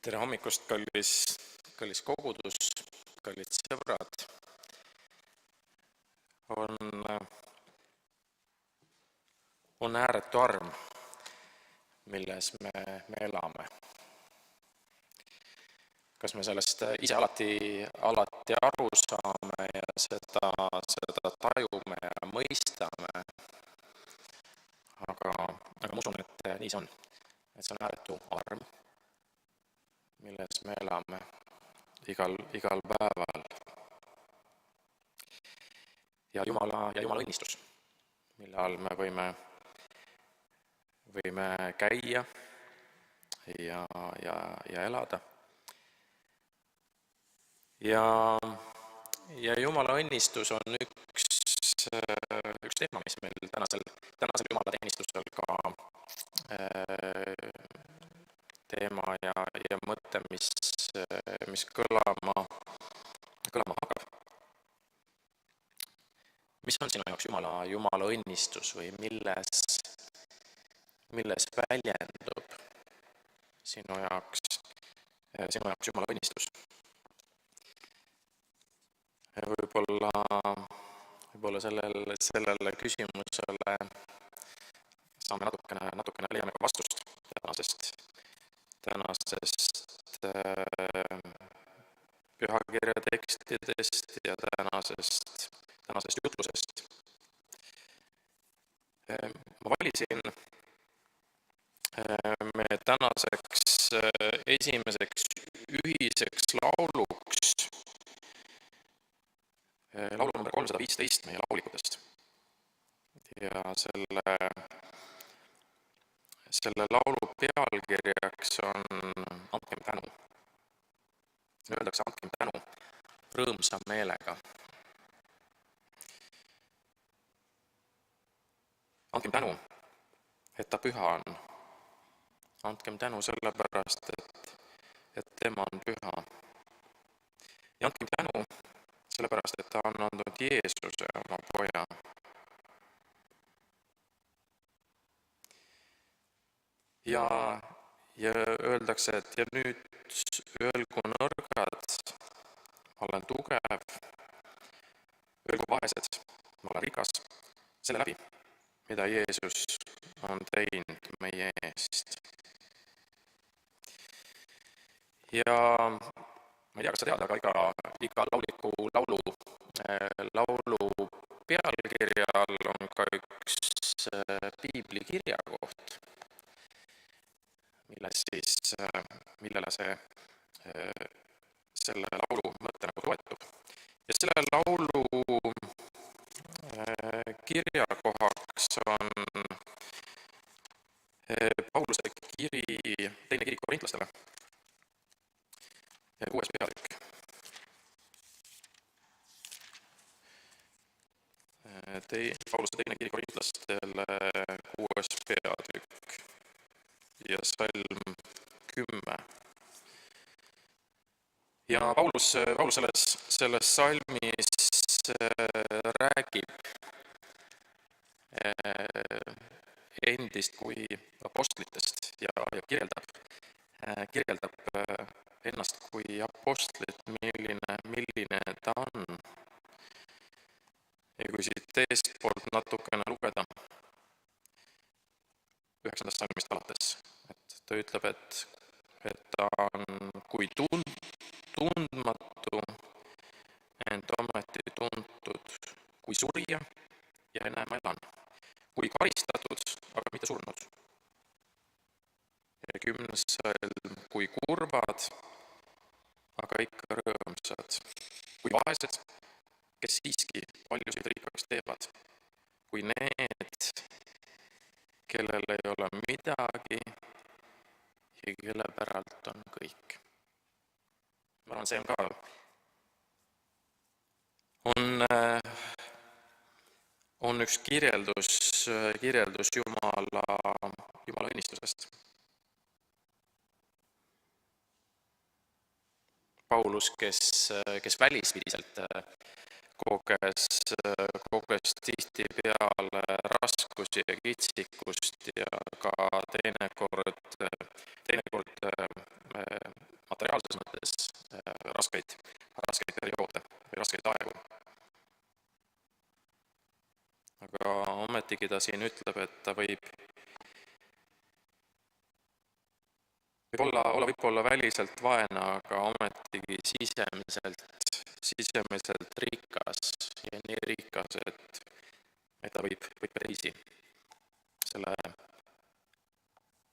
Tere hommikust, kallis kogudus, kallid sõbrad. On ääretu arm, milles me elame. Kas me sellest ise alati aru saame ja seda tajume ja mõistame, aga ma usun, et nii see on. Et see on ääretu arm, milles me elame igal päeval. Ja Jumala õnnistus, mille all me võime käia ja elada. Ja Jumala õnnistus on üks teema, mis meil tänasel Jumala teenistusel ka teema ja mõte, mis kõlama hakkab. Mis on sinu jaoks Jumala õnnistus või milles väljendub sinu jaoks Jumala õnnistus? Võib-olla sellele küsimusele saame natukene leiame ka vastust tänasest pühakirja tekstidest ja tänasest jutlusest. Ma valisin me tänaseks esimeseks ühiseks lauluks laulu number 315 meie laulikutest. Ja selle laulu pealkirjaks on Andkem tänu. Öeldakse andkem tänu rõõmsa meelega. Andkem tänu, et ta püha on. Andkem tänu sellepärast, et tema on püha. Ja andkem tänu sellepärast, et ta on andnud Jeesuse oma poja. Ja öeldakse, et ja nüüd öelgu nõrgad, ma olen tugev, öelgu vaesed, ma olen rikas, selle läbi, mida Jeesus on teinud meie eest. Ja ma ei tea, kas sa tead, aga iga lauliku laulu pealkirjal on ka üks piibli kirjakoht, millele selle laulu mõte toetub. Ja selle laulu kirjakohaks on Pauluse teine kiri korintlastele, 6. peatükk. Pauluse teine kiri korintlastele, 6. peatükk ja salm 10. Ja Paulus selles salmis räägib endist kui apostlitest ja kirjeldab ennast kui apostlit, milline ta on. Ja kui siit eestpoolt natukene lugeda 9. salmist alates, et ta ütleb, et ta on kui tundmatu, ent ometi tuntud, kui surija ja enam elan, kui karistatud, aga mitte surnud. Ja 10. salm, kui kurvad, aga ikka rõõmsad, kui vaesed, kes siiski paljusid rikkaks teevad, kui need, kellel ei ole midagi ja kelle päralt on kõik. Ma arvan, see on ka on üks kirjeldus Jumala õnnistusest. Paulus, kes välispidiselt koges tihtipeale raskusi ja kitsikust ja ka teinekord aga ometigi ta siin ütleb, et ta võib olla väliselt vaene, aga ometigi sisemiselt rikas ja nii rikas, et ta võib ka teisi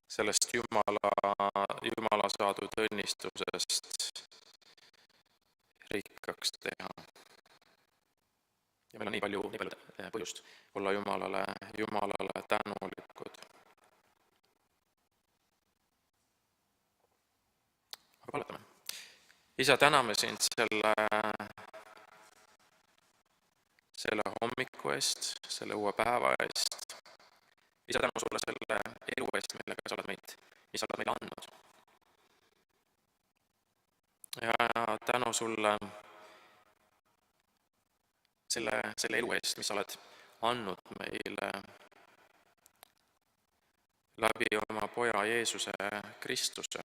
sellest Jumala saadud õnnistusest rikkaks teha. Ja meil on nii palju põhjust olla Jumalale tänulikud. Aga palvetame. Isa, täname sind selle hommiku eest, selle uue päeva eest. Isa, tänu sulle selle elu eest, mis sa oled meile andnud. Ja tänu sulle selle elu eest, mis sa oled andnud meile läbi oma poja Jeesuse Kristuse.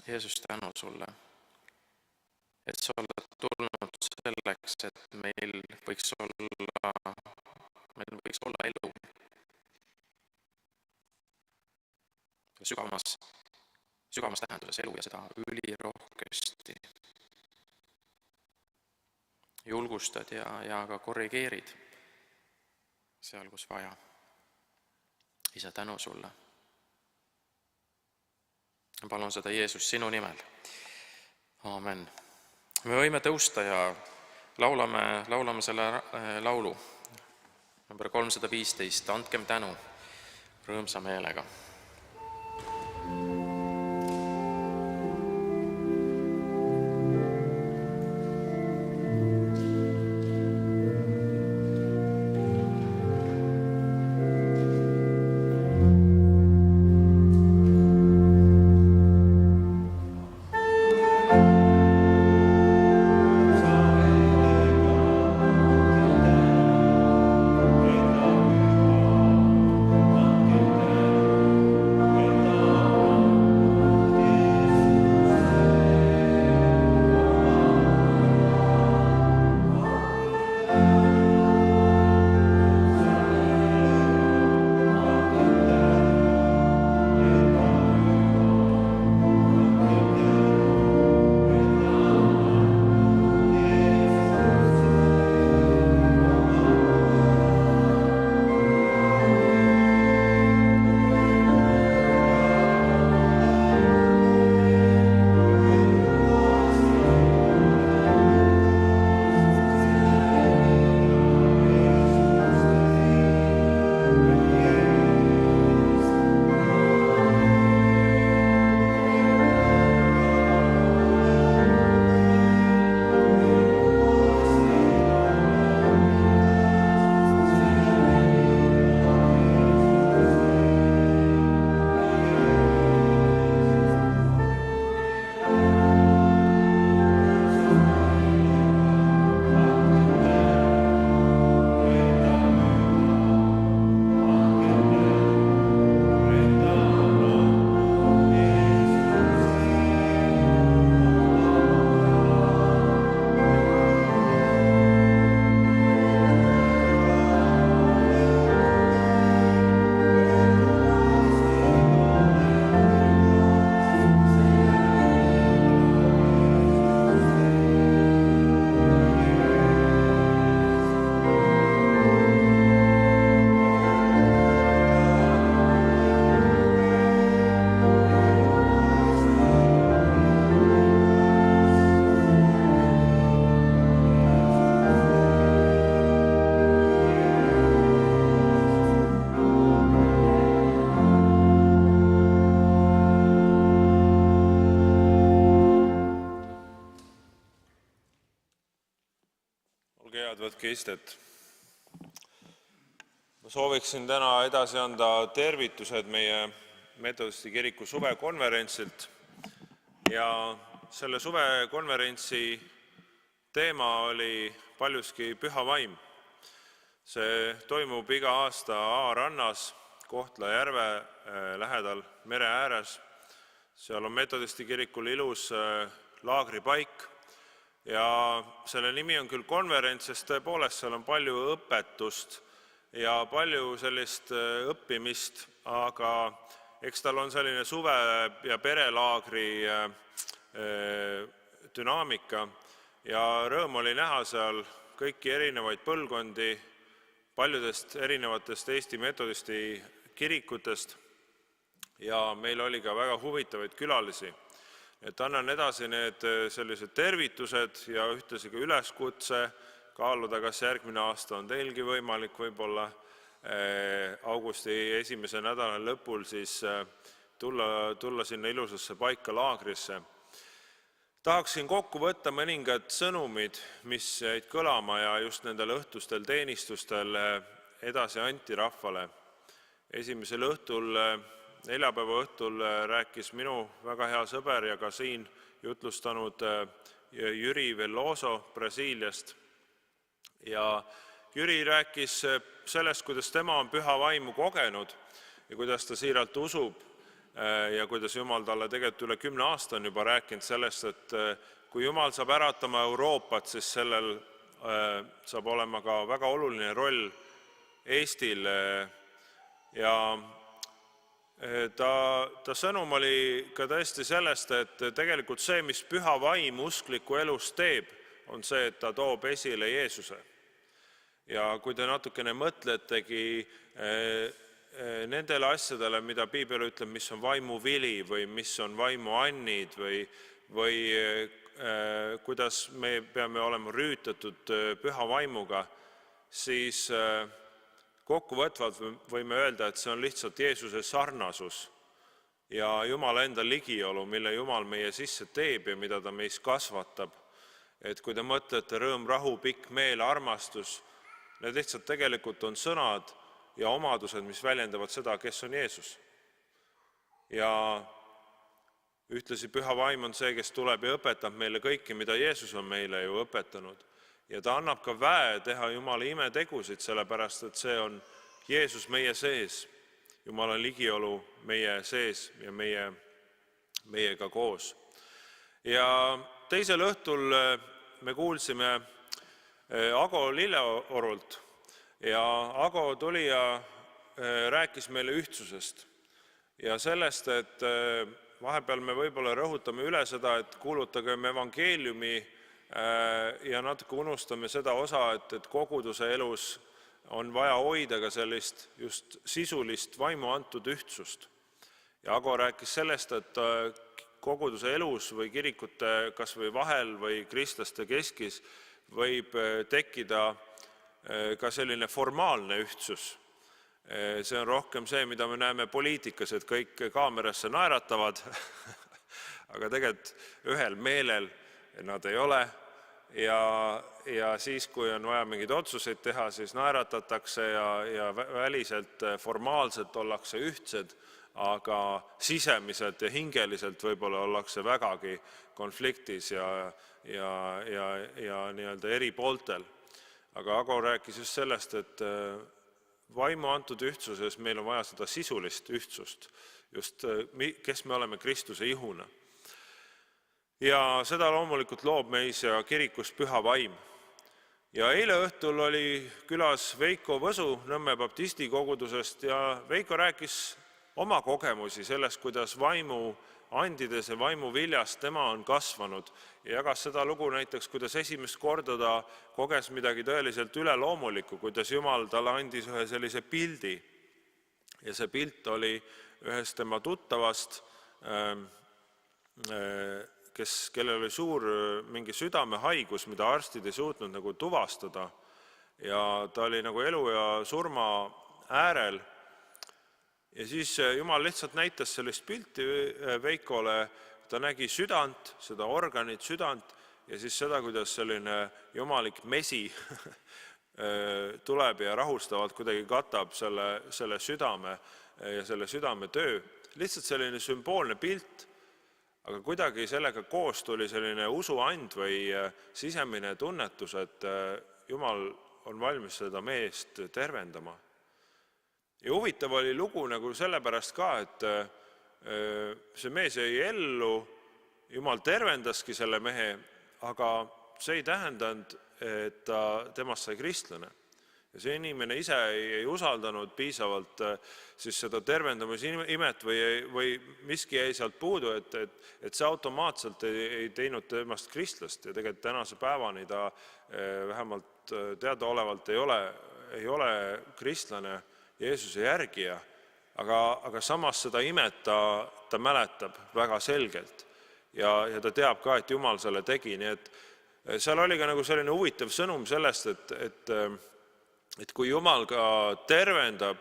Jeesus, tänu sulle, et sa oled tulnud selleks, et meil võiks olla elu. Sügavamas tähenduses elu ja seda ülirohkesti. Julgustad ja ka korrigeerid seal, kus vaja. Isa, tänu sulle. Palun seda Jeesus sinu nimel. Aamen. Me võime tõusta ja laulame selle laulu. Number 315, andkem tänu rõõmsa meelega. Võtke istet. Ma sooviksin täna edasi anda tervitused meie Metodisti kiriku suvekonverentsilt ja selle suvekonverentsi teema oli paljuski püha vaim. See toimub iga aasta Aarannas, Kohtla-Järve lähedal mere ääres. Seal on Metodisti kirikul ilus laagripaik ja selle nimi on küll konverents, sest tõepoolest seal on palju õpetust ja palju sellist õppimist, aga eks tal on selline suve- ja perelaagri dünaamika ja rõõm oli näha seal kõiki erinevaid põlvkondi paljudest erinevatest Eesti metodisti kirikutest ja meil oli ka väga huvitavaid külalisi. Et annan edasi need sellised tervitused ja ühtlasi ka üleskutse kaaluda, kas järgmine aasta on teilgi võimalik võib-olla augusti esimese nädala lõpul siis tulla sinna ilusasse paika laagrisse. Tahaksin kokku võtta mõningad sõnumid, mis jäid kõlama ja just nendel õhtustel teenistustel edasi anti rahvale. Esimesel õhtul, neljapäeva õhtul rääkis minu väga hea sõber ja ka siin jutlustanud Jüri Veloso Brasiiliast. Ja Jüri rääkis sellest, kuidas tema on püha vaimu kogenud ja kuidas ta siiralt usub ja kuidas Jumal talle tegelikult üle 10 aasta on juba rääkinud sellest, et kui Jumal saab äratama Euroopat, siis sellel saab olema ka väga oluline roll Eestil. Ja ta sõnum oli ka tõesti sellest, et tegelikult see, mis püha vaim uskliku elus teeb, on see, et ta toob esile Jeesuse. Ja kui te natukene mõtletegi nendele asjadele, mida piibel ütleb, mis on vaimu vili või mis on vaimu annid või kuidas me peame olema rüütatud püha vaimuga, siis kokkuvõtvalt võime öelda, et see on lihtsalt Jeesuse sarnasus ja Jumala enda ligiolu, mille Jumal meie sisse teeb ja mida ta meis kasvatab. Et kui te mõtlete rõõm, rahu, pikk meel, armastus, need lihtsalt tegelikult on sõnad ja omadused, mis väljendavad seda, kes on Jeesus. Ja ühtlasi püha vaim on see, kes tuleb ja õpetab meile kõike, mida Jeesus on meile ju õpetanud. Ja ta annab ka väe teha Jumala imetegusid, sellepärast, et see on Jeesus meie sees. Jumala ligiolu meie sees ja meiega koos. Ja teisel õhtul me kuulsime Ago Lilleorult. Ja Ago tuli ja rääkis meile ühtsusest ja sellest, et vahepeal me võib-olla rõhutame üle seda, et kuulutagem evangeeliumi ja natuke unustame seda osa, et koguduse elus on vaja hoida ka sellist just sisulist vaimu antud ühtsust. Ja Ago rääkis sellest, et koguduse elus või kirikute kas või vahel või kristlaste keskis võib tekkida ka selline formaalne ühtsus. See on rohkem see, mida me näeme poliitikas, et kõik kaamerasse naeratavad, aga tegelikult ühel meelel nad ei ole. Ja siis, kui on vaja mingeid otsuseid teha, siis naeratatakse ja väliselt formaalselt ollakse ühtsed, aga sisemiselt ja hingeliselt võib-olla ollakse vägagi konfliktis ja nii-öelda eri pooltel. Aga Ago rääkis just sellest, et vaimu antud ühtsuses meil on vaja seda sisulist ühtsust, just kes me oleme Kristuse ihuna. Ja seda loomulikult loob meis ja kirikus püha vaim. Ja eile õhtul oli külas Veiko Võsu Nõmme baptisti kogudusest ja Veiko rääkis oma kogemusi sellest, kuidas vaimu andides ja vaimu viljas tema on kasvanud ja jagas seda lugu näiteks, kuidas esimest korda ta koges midagi tõeliselt üleloomulikku, kuidas Jumal talle andis ühe sellise pildi ja see pilt oli ühest tema tuttavast, kellel oli suur mingi südamehaigus, mida arstid ei suutnud nagu tuvastada ja ta oli nagu elu ja surma äärel. Ja siis Jumal lihtsalt näitas sellist pilti Veikole, ta nägi südant, seda organit südant ja siis seda, kuidas selline jumalik mesi tuleb ja rahustavalt kuidagi katab selle südame ja selle südame töö. Lihtsalt selline sümboolne pilt, aga kuidagi sellega koos tuli selline usuand või sisemine tunnetus, et Jumal on valmis seda meest tervendama. Ja huvitav oli lugu nagu sellepärast ka, et see mees jäi ellu, Jumal tervendaski selle mehe, aga see ei tähendanud, et temast sai kristlane. Ja see inimene ise ei usaldanud piisavalt siis seda tervendamisimet või miski jäi sealt puudu, et see automaatselt ei teinud temast kristlast. Ja tegelikult tänase päevani ta vähemalt teadaolevalt ei ole kristlane Jeesuse järgija, aga samas seda imet ta mäletab väga selgelt ja ta teab ka, et Jumal selle tegi. Nii et seal oli ka nagu selline huvitav sõnum sellest, et kui Jumal ka tervendab,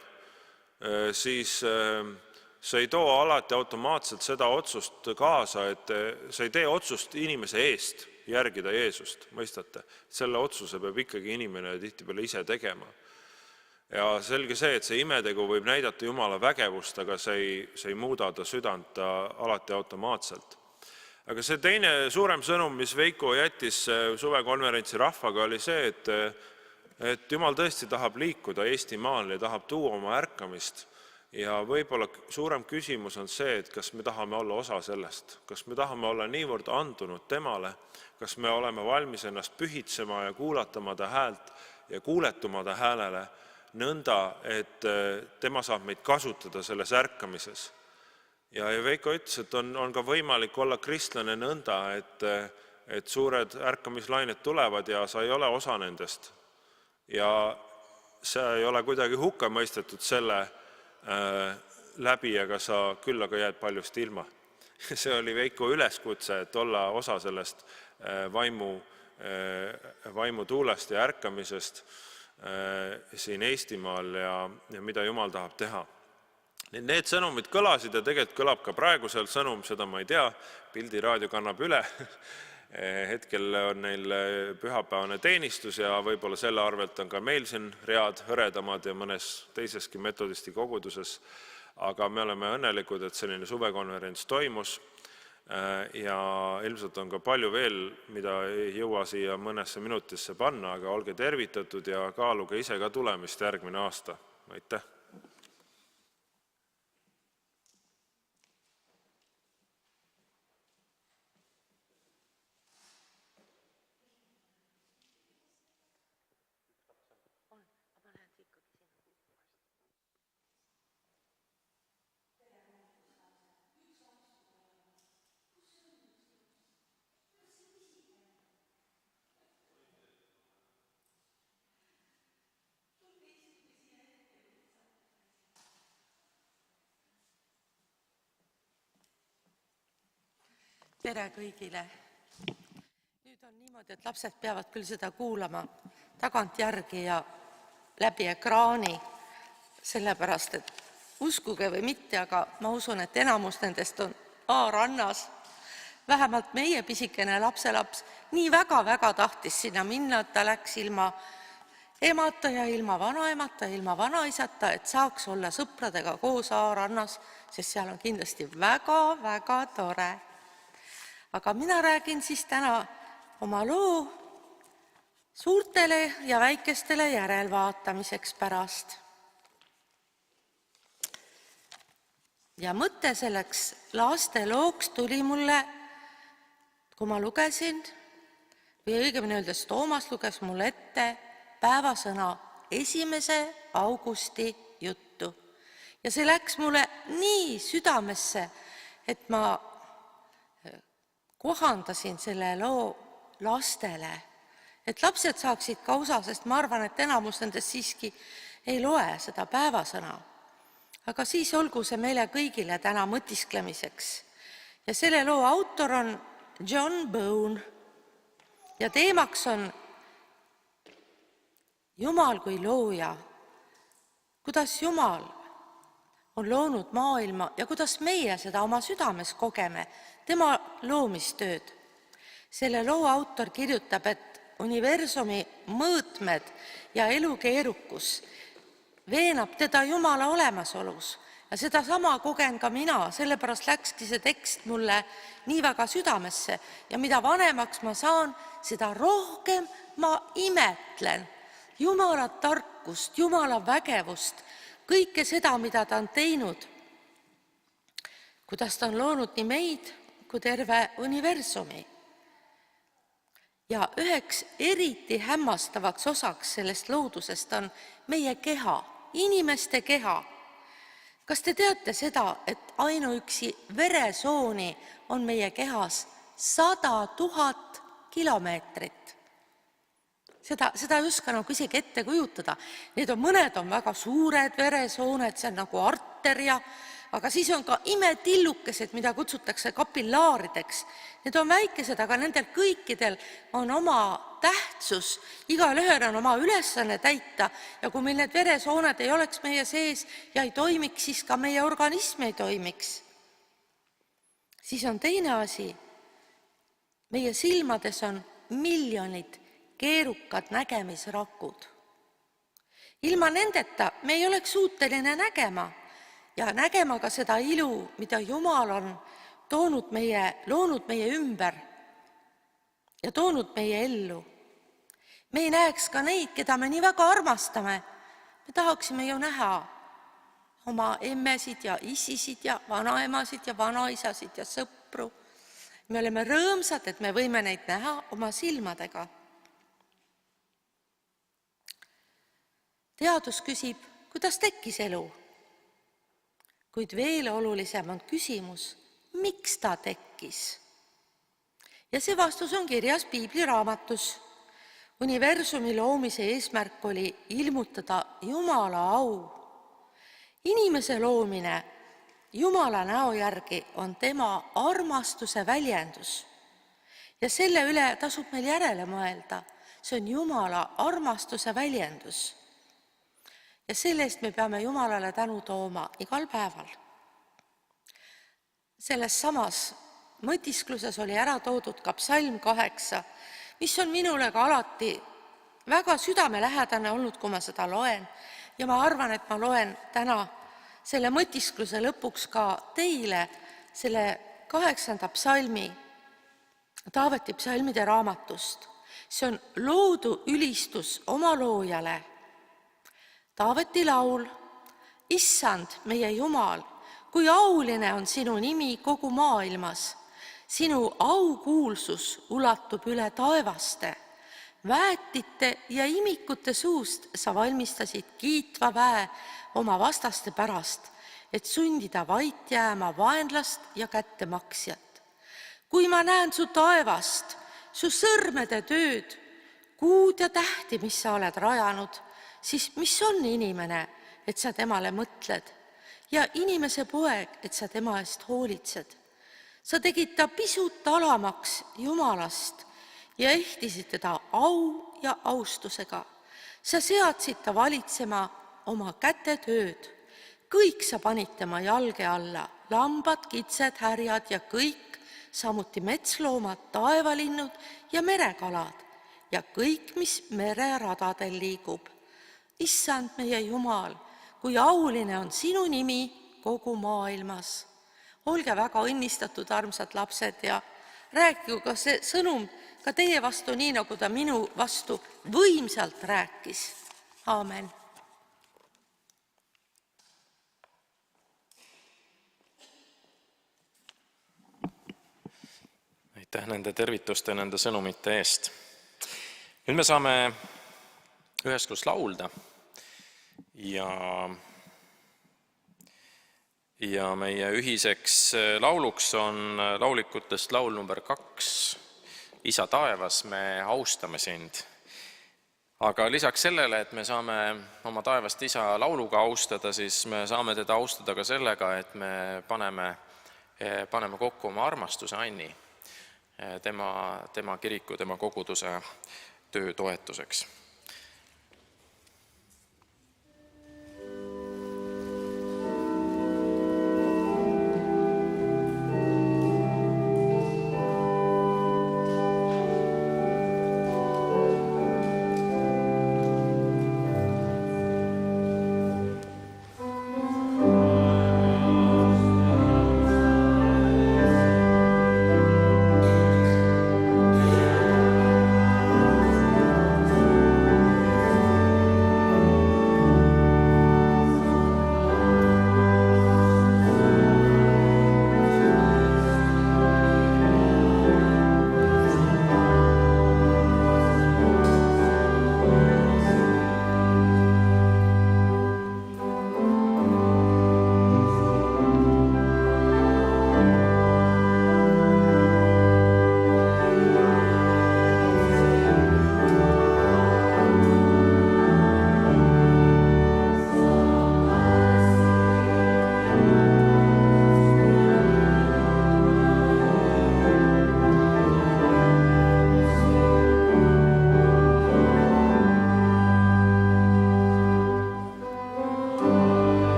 siis see ei too alati automaatselt seda otsust kaasa, et see ei tee otsust inimese eest järgida Jeesust, mõistate? Selle otsuse peab ikkagi inimene tihtipeale ise tegema. Ja selge see, et see imetegu võib näidata Jumala vägevust, aga see ei muuda ta südant alati automaatselt. Aga see teine suurem sõnum, mis Veiko jättis suvekonverentsi rahvaga, oli see, et Jumal tõesti tahab liikuda Eestimaal ja tahab tuua oma ärkamist. Ja võib-olla suurem küsimus on see, et kas me tahame olla osa sellest, kas me tahame olla niivõrd andunud temale, kas me oleme valmis ennast pühitsema ja kuulatama ta häält ja kuuletuma ta häälele, nõnda, et tema saab meid kasutada selles ärkamises. Ja Veiko ütles, et on ka võimalik olla kristlane nõnda, et suured ärkamislained tulevad ja sa ei ole osa nendest. Ja sa ei ole kuidagi hukka mõistetud selle läbi, aga sa küll aga jääd paljust ilma. See oli Veiko üleskutse, et olla osa sellest vaimu tuulest ja ärkamisest siin Eestimaal ja mida Jumal tahab teha. Need sõnumid kõlasid ja tegelikult kõlab ka praegu seal sõnum, seda ma ei tea, Pildiraadio kannab üle. Hetkel on neil pühapäevane teenistus ja võib-olla selle arvelt on ka meil siin read hõredamad ja mõnes teiseski metodisti koguduses. Aga me oleme õnnelikud, et selline suvekonverents toimus ja ilmselt on ka palju veel, mida ei jõua siia mõnesse minutisse panna, aga olge tervitatud ja kaaluge ise ka tulemist järgmine aasta. Aitäh! Tere kõigile! Nüüd on niimoodi, et lapsed peavad küll seda kuulama tagantjärgi ja läbi ekraani, sellepärast, et uskuge või mitte, aga ma usun, et enamus nendest on rannas. Vähemalt meie pisikene lapselaps nii väga tahtis sinna minna, et ta läks ilma emata ja ilma vanaemata ja ilma vanaisata, et saaks olla sõpradega koos rannas, sest seal on kindlasti väga tore. Aga mina räägin siis täna oma loo suurtele ja väikestele järelvaatamiseks pärast. Ja mõte selleks lastelooks tuli mulle, kui ma lugesin, või õigemini öeldes Toomas luges mulle ette päevasõna 1. augusti juttu. Ja see läks mulle nii südamesse, et ma kohandasin selle loo lastele, et lapsed saaksid ka osa, sest ma arvan, et enamus nendest siiski ei loe seda päevasõna. Aga siis olgu see meile kõigile täna mõtisklemiseks. Ja selle loo autor on John Bone ja teemaks on Jumal kui looja, kuidas Jumal on loonud maailma ja kuidas meie seda oma südames kogeme, tema loomistööd. Selle loo autor kirjutab, et universumi mõõtmed ja elu keerukus veenab teda Jumala olemasolus. Ja seda sama kogen ka mina, sellepärast läkski see tekst mulle nii väga südamesse. Ja mida vanemaks ma saan, seda rohkem ma imetlen Jumala tarkust, Jumala vägevust, kõike seda, mida ta on teinud, kuidas ta on loonud nii meid kui terve universumi. Ja üheks eriti hämmastavaks osaks sellest loodusest on meie keha, inimeste keha. Kas te teate seda, et ainuüksi veresooni on meie kehas 100 000 kilomeetrit? Seda ei oska nagu isegi ette kujutada. Mõned on väga suured veresooned, see on nagu arteria, aga siis on ka imetillukesed, mida kutsutakse kapillaarideks. Need on väikesed, aga nendel kõikidel on oma tähtsus, igalühel on oma ülesanne täita ja kui meil need veresooned ei oleks meie sees ja ei toimiks, siis ka meie organism ei toimiks. Siis on teine asi, meie silmades on miljonid keerukad nägemisrakud. Ilma nendeta me ei oleks suuteline nägema ja nägema ka seda ilu, mida Jumal on loonud meie ümber ja toonud meie ellu. Me ei näeks ka neid, keda me nii väga armastame. Me tahaksime ju näha oma emmesid ja isisid ja vanaemasid ja vanaisasid ja sõpru. Me oleme rõõmsad, et me võime neid näha oma silmadega. Teadus küsib, kuidas tekkis elu. Kuid veel olulisem on küsimus, miks ta tekkis. Ja see vastus on kirjas Piibli raamatus. Universumi loomise eesmärk oli ilmutada Jumala au. Inimese loomine Jumala näo järgi on tema armastuse väljendus. Ja selle üle tasub meil järele mõelda. See on Jumala armastuse väljendus. Ja selle eest me peame Jumalale tänu tooma igal päeval. Selles samas mõtiskluses oli ära toodud ka psalm 8, mis on minule ka alati väga südamelähedane olnud, kui ma seda loen. Ja ma arvan, et ma loen täna selle mõtiskluse lõpuks ka teile selle 8. psalmi, Taaveti psalmide raamatust. See on loodu ülistus oma loojale. Taaveti laul, Issand, meie Jumal, kui auline on sinu nimi kogu maailmas. Sinu aukuulsus ulatub üle taevaste. Väetite ja imikute suust sa valmistasid kiitva väe oma vastaste pärast, et sundida vait jääma vaenlast ja kättemaksjat. Kui ma näen su taevast, su sõrmede tööd, kuud ja tähti, mis sa oled rajanud, siis mis on inimene, et sa temale mõtled, ja inimese poeg, et sa tema eest hoolitsed. Sa tegid ta pisut alamaks Jumalast ja ehtisid teda au ja austusega. Sa seadsid ta valitsema oma kätetööd. Kõik sa panid tema jalge alla, lambad, kitsed, härjad ja kõik, samuti metsloomad, taevalinnud ja merekalad ja kõik, mis mereradadel liigub. Issand, meie Jumal, kui auline on sinu nimi kogu maailmas. Olge väga õnnistatud, armsad lapsed, ja rääkigu ka see sõnum ka teie vastu nii, nagu ta minu vastu võimsalt rääkis. Aamen. Aitäh nende tervituste ja nende sõnumite eest. Nüüd me saame üheskoos laulda ja meie ühiseks lauluks on laulikutest laul number 2, Isa taevas, me austame sind. Aga lisaks sellele, et me saame oma taevast Isa lauluga austada, siis me saame teda austada ka sellega, et me paneme kokku oma armastuse Anni, tema kiriku, tema koguduse töö toetuseks.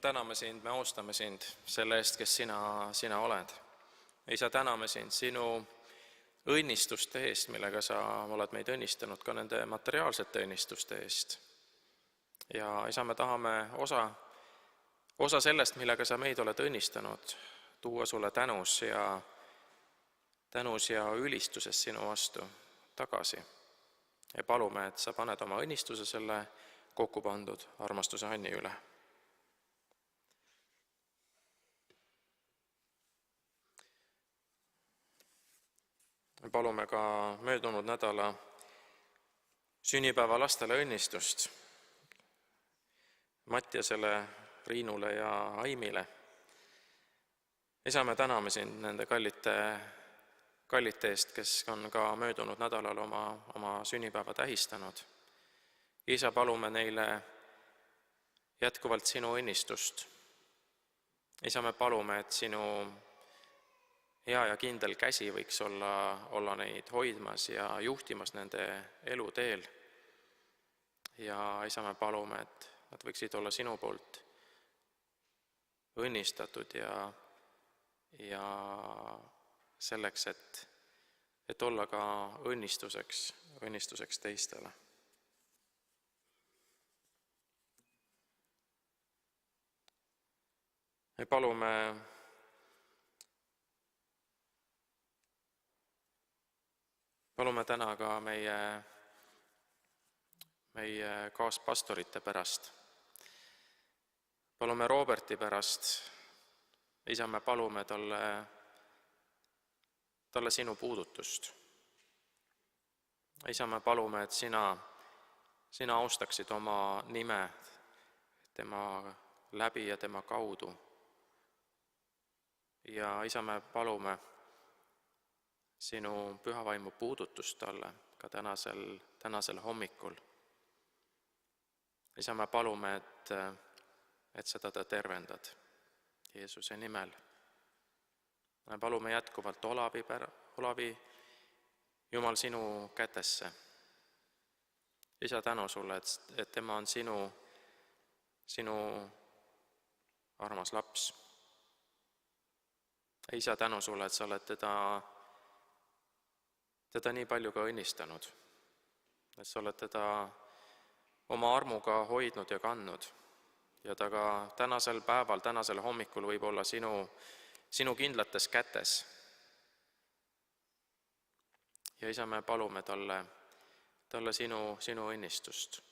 täname sind, me austame sind selle eest, kes sina oled. Isa, täname sind sinu õnnistuste eest, millega sa oled meid õnnistanud, ka nende materiaalsete õnnistuste eest. Ja isa, me tahame osa sellest, millega sa meid oled õnnistanud, tuua sulle tänus ja ülistuses sinu vastu tagasi. Ja palume, et sa paned oma õnnistuse selle kokku pandud armastuse Anni üle. Palume ka möödunud nädala sünnipäeva lastele õnnistust Mattiasele, Riinule ja Aimile. Isa, me täname sind nende kallite eest, kes on ka möödunud nädalal oma sünnipäeva tähistanud. Isa, palume neile jätkuvalt sinu õnnistust. Isa, me palume, et sinu hea ja kindel käsi võiks olla neid hoidmas ja juhtimas nende eluteel. Ja isa, me palume, et nad võiksid olla sinu poolt õnnistatud ja selleks, et olla ka õnnistuseks teistele. Me palume täna ka meie kaaspastorite pärast. Palume Roberti pärast. Isa, me palume talle sinu puudutust. Isa, me palume, et sina austaksid oma nime tema läbi ja tema kaudu. Ja isa, me palume sinu pühavaimu puudutust talle ka tänasel hommikul. Isa, me palume, et sa teda tervendad Jeesuse nimel. Me palume jätkuvalt Olavi, Jumal, sinu kätesse. Isa, tänu sulle, et tema on sinu armas laps. Isa, tänu sulle, et sa oled teda nii palju ka õnnistanud, et sa oled teda oma armuga hoidnud ja kandnud ja ta ka tänasel päeval, tänasel hommikul võib olla sinu kindlates kätes. Ja isa, me palume talle sinu õnnistust.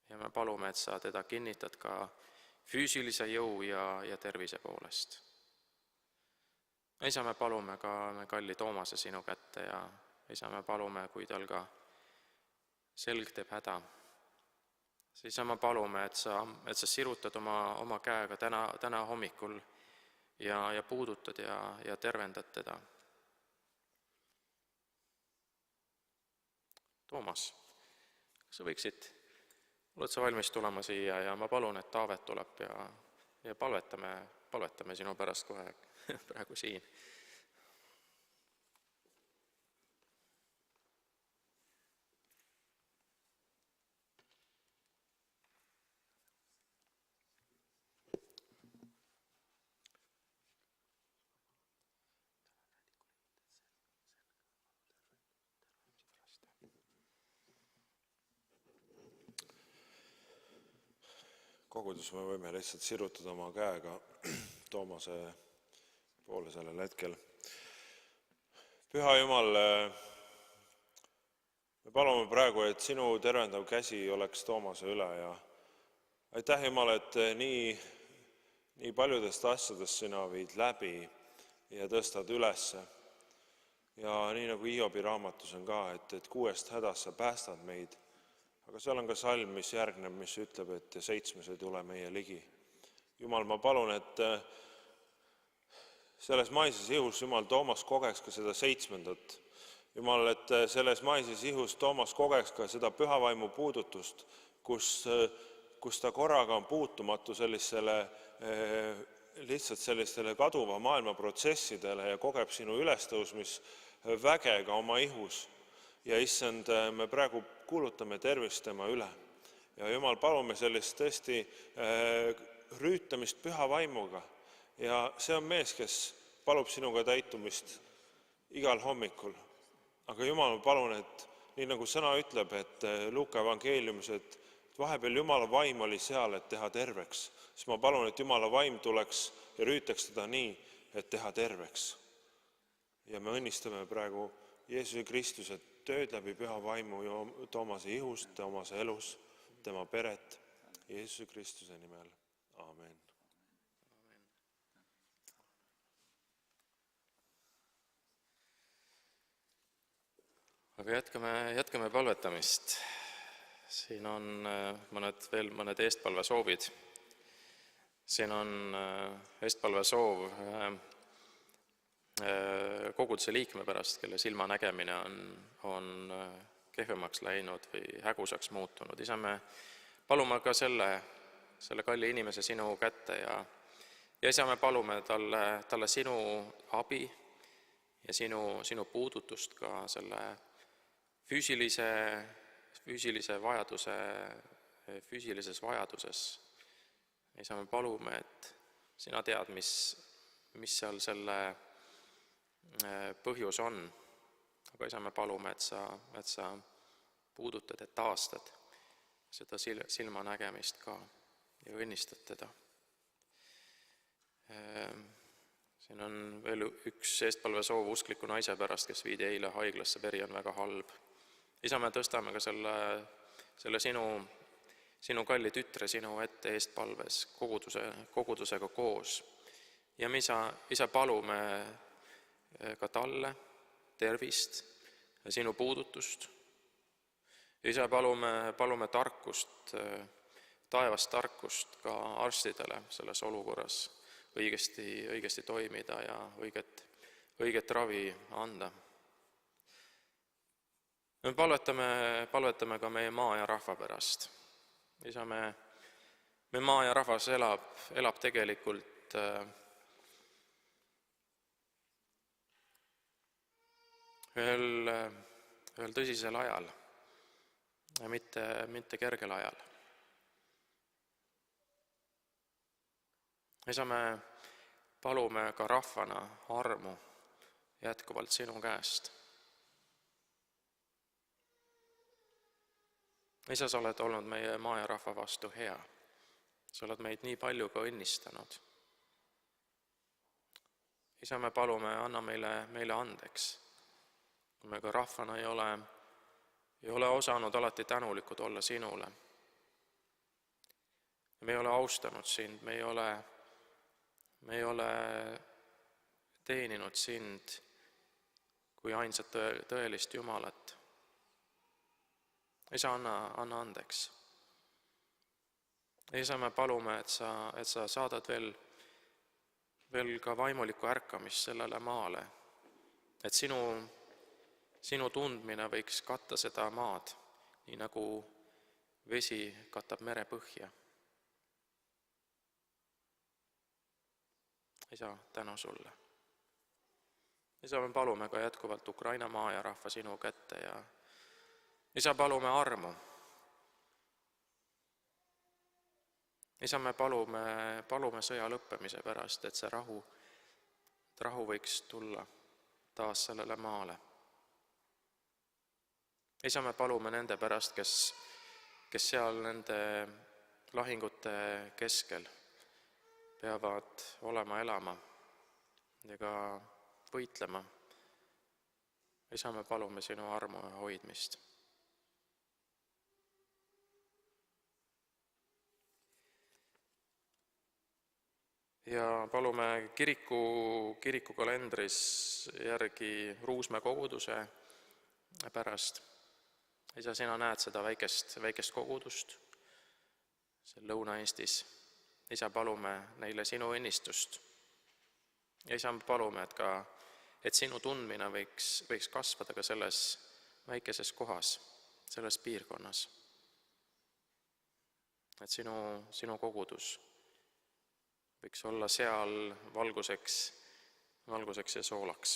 Ja me palume, et sa teda kinnitad ka füüsilise jõu ja tervise poolest. Isa, me palume ka me kalli Toomase sinu kätte ja isa, me palume, kui tal ka selg teeb häda. Isa, me palume, et sa sirutad oma käega täna hommikul ja puudutad ja tervendad teda. Toomas, kas sa oled sa valmis tulema siia ja ma palun, et Taavet tuleb ja palvetame sinu pärast kohe praegu siin. Kogudus me võime lihtsalt sirutada oma käega Toomase poole sellel hetkel. Püha Jumal, me palume praegu, et sinu tervendav käsi oleks Toomase üle ja aitäh, Jumal, et nii paljudest asjadest sina viid läbi ja tõstad ülesse. Ja nii nagu Hiobi raamatus on ka, et 6 hädas sa päästad meid. Aga seal on ka salm, mis järgneb, mis ütleb, et 7 ei tule meie ligi. Jumal, ma palun, et selles maises ihus, Jumal, Toomas kogeks ka seda 7. Jumal, et selles maises ihus Toomas kogeks ka seda pühavaimu puudutust, kus ta korraga on puutumatu lihtsalt sellistele kaduva maailma protsessidele ja kogeb sinu ülestõusmisvägega oma ihus. Ja issand, me praegu kuulutame tervist tema üle. Ja Jumal, palume sellist tõesti rüütamist püha vaimuga ja see on mees, kes palub sinuga täitumist igal hommikul. Aga Jumal, ma palun, et nii nagu sõna ütleb, et Luuka evangeeliumis, et vahepeal Jumala vaim oli seal, et teha terveks, siis ma palun, et Jumala vaim tuleks ja rüütaks teda nii, et teha terveks. Ja me õnnistame praegu Jeesuse Kristuse tööd läbi püha vaimu Toomase ihust, Toomase elus, tema peret, Jeesuse Kristuse nimel. Amen. Aga jätkame palvetamist. Siin on mõned eestpalvesoovid. Siin on eestpalvesoov koguduse liikme pärast, kelle silmanägemine on kehvemaks läinud või hägusaks muutunud. Isa, me palume ka selle kalli inimese sinu kätte ja isa, me palume talle sinu abi ja sinu puudutust ka selle füüsilises vajaduses. Isa, me palume, et sina tead, mis seal selle põhjus on. Aga isa, me palume, et sa puudutad ja taastad seda silmanägemist ka ja õnnistad teda. Siin on veel üks eestpalvesoov uskliku naise pärast, kes viidi eile haiglasse, veri on väga halb. Isa, me tõstame ka selle sinu kalli tütre sinu ette eestpalves kogudusega koos. Ja me isa palume ka talle tervist ja sinu puudutust. Isa, palume tarkust, taevast tarkust ka arstidele selles olukorras õigesti toimida ja õiget ravi anda. Me palvetame ka meie maa ja rahva pärast. Isa, me maa ja rahvas elab tegelikult ühel tõsisel ajal ja mitte kergel ajal. Isa, me palume ka rahvana armu jätkuvalt sinu käest. Isa, sa oled olnud meie maa ja rahva vastu hea. Sa oled meid nii palju ka õnnistanud. Isa, me palume, anna meile andeks. Kui me ka rahvana ei ole osanud alati tänulikud olla sinule. Me ei ole austanud sind, me ei ole teeninud sind kui ainsat tõelist Jumalat. Isa, anna andeks. Isa, me palume, et sa saadad veel ka vaimulikku ärkamist sellele maale, et sinu tundmine võiks katta seda maad, nii nagu vesi katab mere põhja. Isa, tänu sulle. Isa, me palume ka jätkuvalt Ukraina maa ja rahva sinu kätte ja Isa, palume armu. Isa, me palume sõja lõppemise pärast, et see rahu võiks tulla taas sellele maale. Isa, me palume nende pärast, kes seal nende lahingute keskel peavad elama ja ka võitlema. Isa, me palume sinu armu ja hoidmist. Ja palume kirikukalendris järgi Ruusmäe koguduse pärast. Isa, sina näed seda väikest kogudust seal Lõuna-Eestis. Isa, palume neile sinu õnnistust. Ja isa, palume, et sinu tundmine võiks kasvada ka selles väikeses kohas, selles piirkonnas. Et sinu kogudus võiks olla seal valguseks ja soolaks.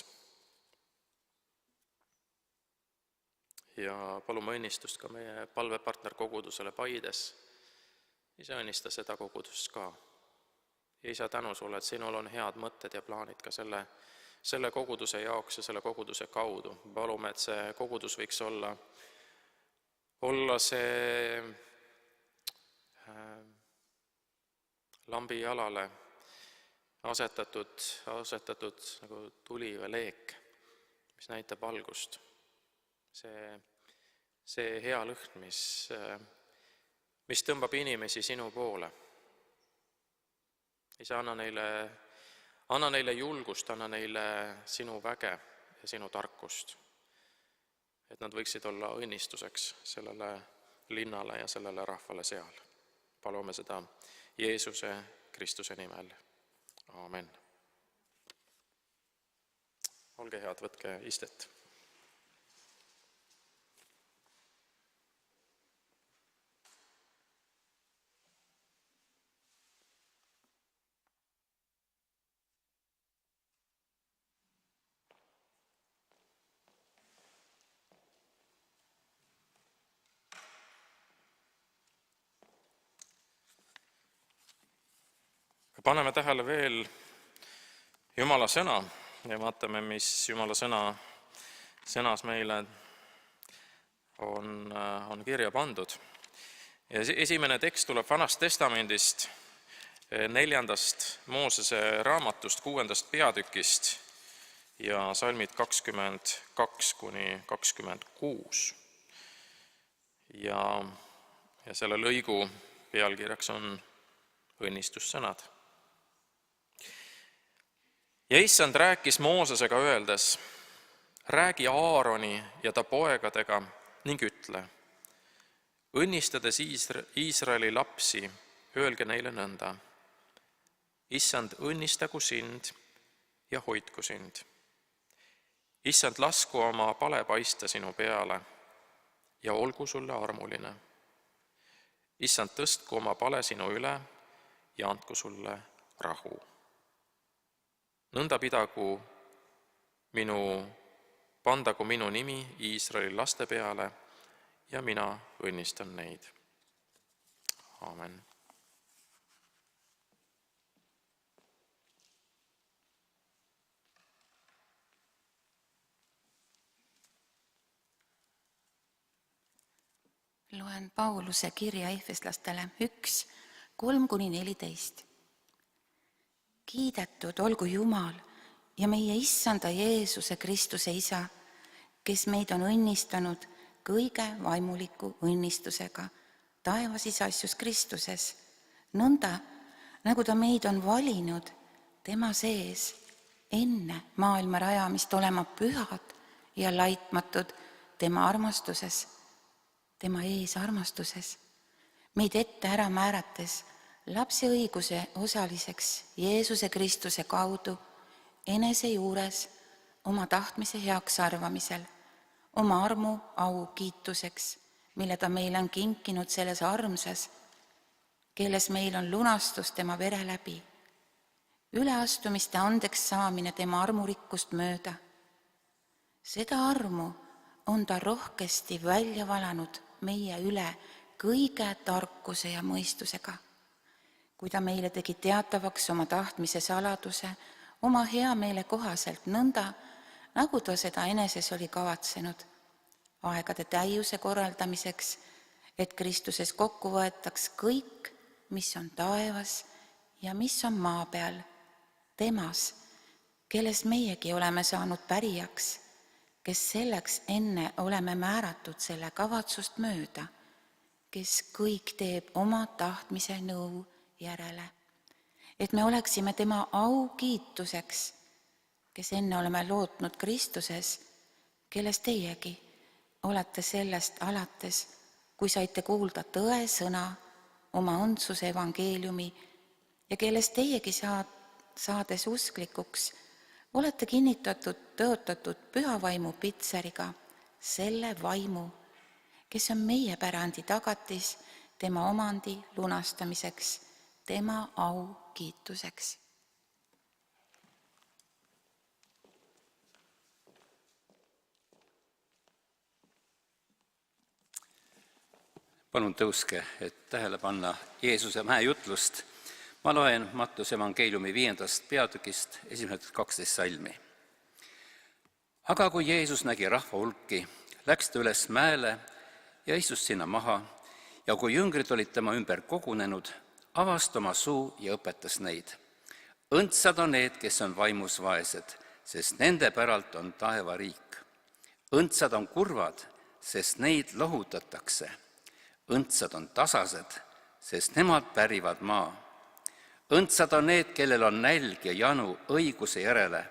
Ja palume õnnistust ka meie palvepartner kogudusele Paides. Isa, õnnista seda kogudust ka. Isa, tänu sulle, et sinul on head mõtted ja plaanid ka selle koguduse jaoks ja selle koguduse kaudu. Palume, et see kogudus võiks olla see lambi jalale asetatud nagu tuli või leek, mis näitab valgust. See hea lõhn, mis tõmbab inimesi sinu poole. Isa, anna neile julgust, anna neile sinu väge ja sinu tarkust, et nad võiksid olla õnnistuseks sellele linnale ja sellele rahvale seal. Palume seda Jeesuse Kristuse nimel. Aamen. Olge head, võtke istet. Paneme tähele veel Jumala sõna ja vaatame, mis Jumala sõnas meile on kirja pandud. Ja esimene tekst tuleb Vanast Testamendist, 4. Moosese raamatust, 6. peatükist ja salmid 22–26. Ja selle lõigu pealkirjaks on õnnistussõnad. Ja Issand rääkis Moosesega öeldes, räägi Aaroni ja ta poegadega ning ütle, õnnistades Iisraeli lapsi, öelge neile nõnda. Issand, õnnistagu sind ja hoidku sind. Issand, lasku oma pale paista sinu peale ja olgu sulle armuline. Issand, tõstku oma pale sinu üle ja andku sulle rahu. Nõnda pandagu minu nimi Iisraeli laste peale ja mina õnnistan neid. Aamen. Loen Pauluse kirja Efeslastele 1, 3–14. Kiidetud olgu Jumal ja meie Issanda Jeesuse Kristuse Isa, kes meid on õnnistanud kõige vaimuliku õnnistusega taevasis asjus Kristuses, nõnda nagu ta meid on valinud tema sees enne maailma rajamist olema pühad ja laitmatud tema ees armastuses, meid ette ära määrates lapse õiguse osaliseks Jeesuse Kristuse kaudu enese juures oma tahtmise heaks arvamisel, oma armu au kiituseks, mille ta meile on kinkinud selles armsas, kelles meil on lunastus tema vere läbi, üleastumiste andeks saamine tema armurikkust mööda. Seda armu on ta rohkesti välja valanud meie üle kõige tarkuse ja mõistusega, kui ta meile tegi teatavaks oma tahtmise saladuse, oma heameele kohaselt nõnda, nagu ta seda eneses oli kavatsenud, aegade täiuse korraldamiseks, et Kristuses kokku võetaks kõik, mis on taevas ja mis on maa peal, temas, kelles meiegi oleme saanud pärijaks, kes selleks enne oleme määratud selle kavatsust mööda, kes kõik teeb oma tahtmise nõu järele, et me oleksime tema au kiituseks, kes enne oleme lootnud Kristuses, kelles teiegi olete sellest alates, kui saite kuulda tõe sõna, oma õndsuse evangeeliumi ja kelles teiegi saades usklikuks, olete tõotatud püha vaimu pitseriga, selle vaimu, kes on meie pärandi tagatis tema omandi lunastamiseks, tema au kiituseks. Palun tõuske, et tähele panna Jeesuse mäejutlust. Ma loen Mattuse evangeeliumi 5. peatükist esimesed 12 salmi. Aga kui Jeesus nägi rahva hulki, läks ta üles mäele ja istus sinna maha ja kui jüngrid olid tema ümber kogunenud, avas ta oma suu ja õpetas neid. Õndsad on need, kes on vaimus vaesed, sest nende päralt on taevariik. Õndsad on kurvad, sest neid lohutatakse. Õndsad on tasased, sest nemad pärivad maa. Õndsad on need, kellel on nälg ja janu õiguse järele,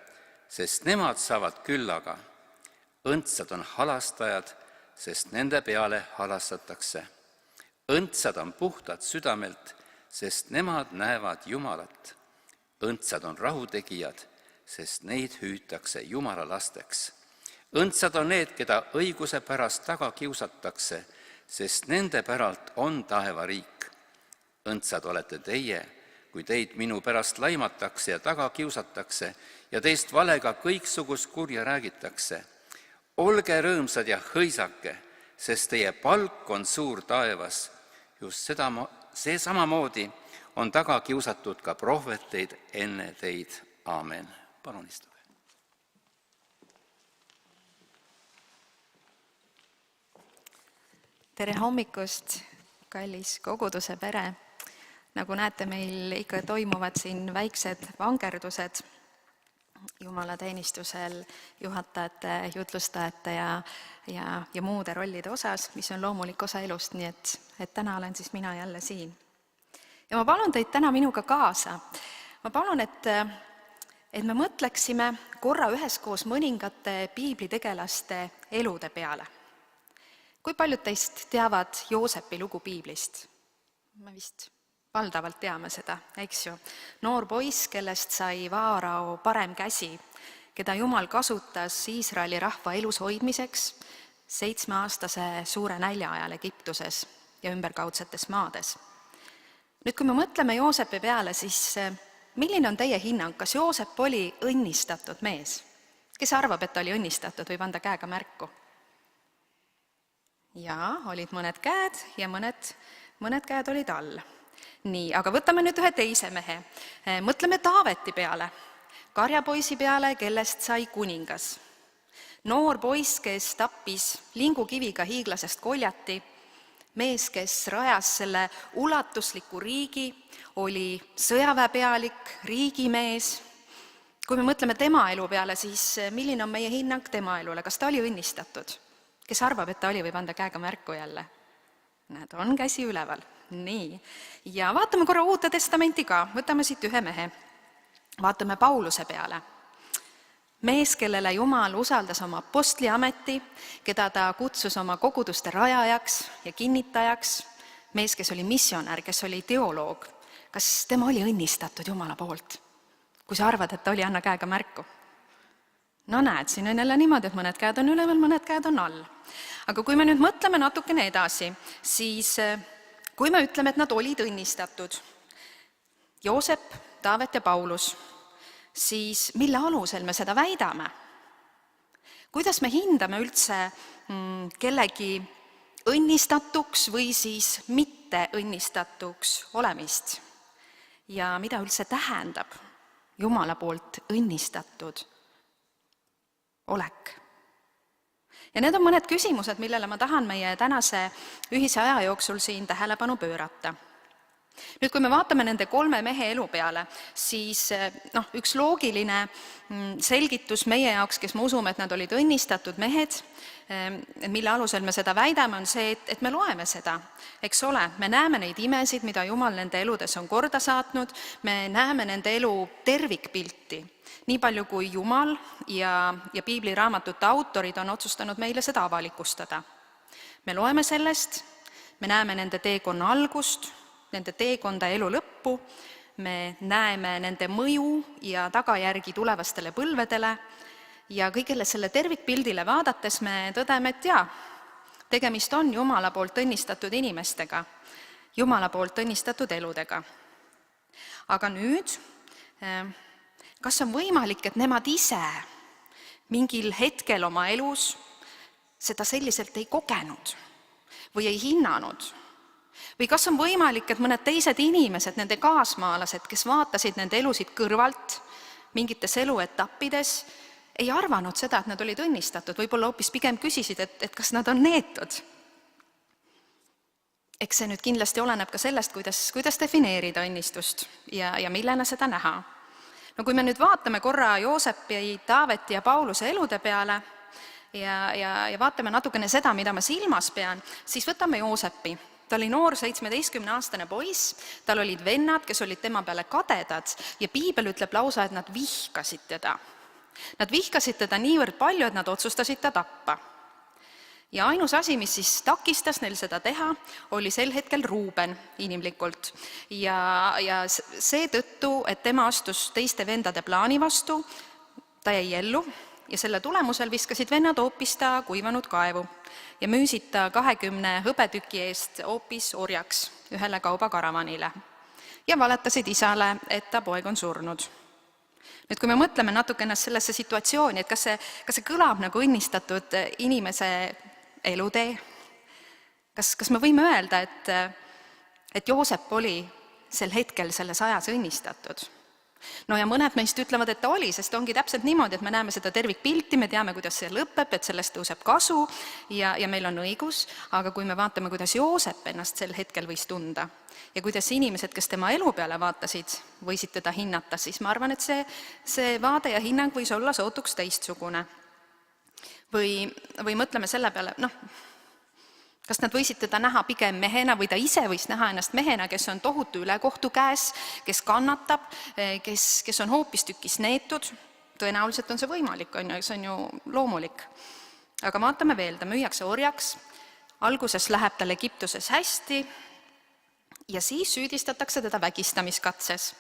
sest nemad saavad küllaga. Õndsad on halastajad, sest nende peale halastatakse. Õndsad on puhtad südamelt, sest nemad näevad Jumalat. Õndsad on rahutegijad, sest neid hüütakse Jumala lasteks. Õndsad on need, keda õiguse pärast taga kiusatakse, sest nende päralt on taevariik. Õndsad olete teie, kui teid minu pärast laimatakse ja taga kiusatakse ja teist valega kõiksugust kurja räägitakse. Olge rõõmsad ja hõisake, sest teie palk on suur taevas. Just see samamoodi on taga kiusatud ka prohveteid enne teid. Aamen. Palun istuge. Tere hommikust, kallis koguduse pere. Nagu näete, meil ikka toimuvad siin väiksed vangerdused jumalateenistusel juhatajate, jutlustajate ja muude rollide osas, mis on loomulik osa elust, nii et täna olen siis mina jälle siin. Ja ma palun teid täna minuga kaasa. Ma palun, et me mõtleksime korra üheskoos mõningate piiblitegelaste elude peale. Kui paljud teist teavad Joosepi lugu piiblist? Me vist valdavalt teame seda, eks ju. Noor poiss, kellest sai Vaarao parem käsi, keda Jumal kasutas Iisraeli rahva elus hoidmiseks 7-aastase suure nälja ajal Egiptuses ja ümberkaudsetes maades. Nüüd, kui me mõtleme Joosepi peale, siis milline on teie hinnang? Kas Joosep oli õnnistatud mees? Kes arvab, et ta oli õnnistatud, võib anda käega märku? Jaa, olid mõned käed ja mõned käed olid all. Nii, aga võtame nüüd ühe teise mehe. Mõtleme Taaveti peale, karjapoisi peale, kellest sai kuningas. Noor poiss, kes tappis lingukiviga hiiglasest Koljati, mees, kes rajas selle ulatusliku riigi, oli sõjaväepealik, riigimees. Kui me mõtleme tema elu peale, siis milline on meie hinnang tema elule? Kas ta oli õnnistatud? Kes arvab, et ta oli, võib anda käega märku jälle? Näed, on käsi üleval. Nii, ja vaatame korra Uute Testamenti ka, võtame siit ühe mehe. Vaatame Pauluse peale. Mees, kellele Jumal usaldas oma apostliameti, keda ta kutsus oma koguduste rajajaks ja kinnitajaks, mees, kes oli missionär, kes oli teoloog. Kas tema oli õnnistatud Jumala poolt? Kui sa arvad, et ta oli, anna käega märku. No näed, siin on jälle niimoodi, et mõned käed on üleval, mõned käed on all. Aga kui me nüüd mõtleme natukene edasi, siis kui me ütleme, et nad olid õnnistatud, Joosep, Taavet ja Paulus, siis mille alusel me seda väidame? Kuidas me hindame üldse kellegi õnnistatuks või siis mitte õnnistatuks olemist? Ja mida üldse tähendab Jumala poolt õnnistatud olek? Ja need on mõned küsimused, millele ma tahan meie tänase ühise aja jooksul siin tähelepanu pöörata. Nüüd, kui me vaatame nende 3 mehe elu peale, siis üks loogiline selgitus meie jaoks, kes me usume, et nad olid õnnistatud mehed, mille alusel me seda väidame, on see, et me loeme seda. Eks ole, me näeme neid imesid, mida Jumal nende eludes on korda saatnud, me näeme nende elu tervikpilti. Nii palju kui Jumal ja piibliraamatute autorid on otsustanud meile seda avalikustada. Me loeme sellest, me näeme nende teekonna algust, nende teekonda elu lõppu, me näeme nende mõju ja tagajärgi tulevastele põlvedele ja kõigele selle tervikpildile vaadates me tõdeme, et tegemist on Jumala poolt õnnistatud inimestega, Jumala poolt õnnistatud eludega. Aga nüüd, kas on võimalik, et nemad ise mingil hetkel oma elus seda selliselt ei kogenud või ei hinnanud? Või kas on võimalik, et mõned teised inimesed, nende kaasmaalased, kes vaatasid nende elusid kõrvalt mingites eluetappides, ei arvanud seda, et nad olid õnnistatud, võib-olla hoopis pigem küsisid, et kas nad on neetud. Eks see nüüd kindlasti oleneb ka sellest, kuidas defineerida õnnistust ja millena seda näha. No kui me nüüd vaatame korra Joosepi, Taaveti ja Pauluse elude peale ja vaatame natukene seda, mida ma silmas pean, siis võtame Joosepi. Ta oli noor 17-aastane poiss, tal olid vennad, kes olid tema peale kadedad ja piibel ütleb lausa, et nad vihkasid teda. Nad vihkasid teda niivõrd palju, et nad otsustasid ta tappa. Ja ainus asi, mis siis takistas neil seda teha, oli sel hetkel Ruuben inimlikult. Ja seetõttu, et tema astus teiste vendade plaani vastu, ta jäi ellu ja selle tulemusel viskasid vennad hoopis ta kuivanud kaevu ja müüsid ta 20 hõbetüki eest hoopis orjaks ühele kaubakaravanile ja valetasid isale, et ta poeg on surnud. Nüüd, kui me mõtleme natukene sellesse situatsiooni, et kas see kõlab nagu õnnistatud inimese elutee, kas me võime öelda, et Joosep oli sel hetkel selles ajas õnnistatud? No ja mõned meist ütlevad, et ta oli, sest ongi täpselt niimoodi, et me näeme seda tervikpilti, me teame, kuidas see lõpeb, et sellest tõuseb kasu ja meil on õigus, aga kui me vaatame, kuidas Joosep ennast sel hetkel võis tunda ja kuidas inimesed, kes tema elu peale vaatasid, võisid teda hinnata, siis ma arvan, et see vaade ja hinnang võis olla sootuks teistsugune. Või mõtleme selle peale, kas nad võisid teda näha pigem mehena või ta ise võis näha ennast mehena, kes on tohutu ülekohtu käes, kes kannatab, kes on hoopistükkis neetud. Tõenäoliselt on see võimalik, see on ju loomulik. Aga vaatame veel, ta müüakse orjaks, alguses läheb tal Egiptuses hästi ja siis süüdistatakse teda vägistamiskatses,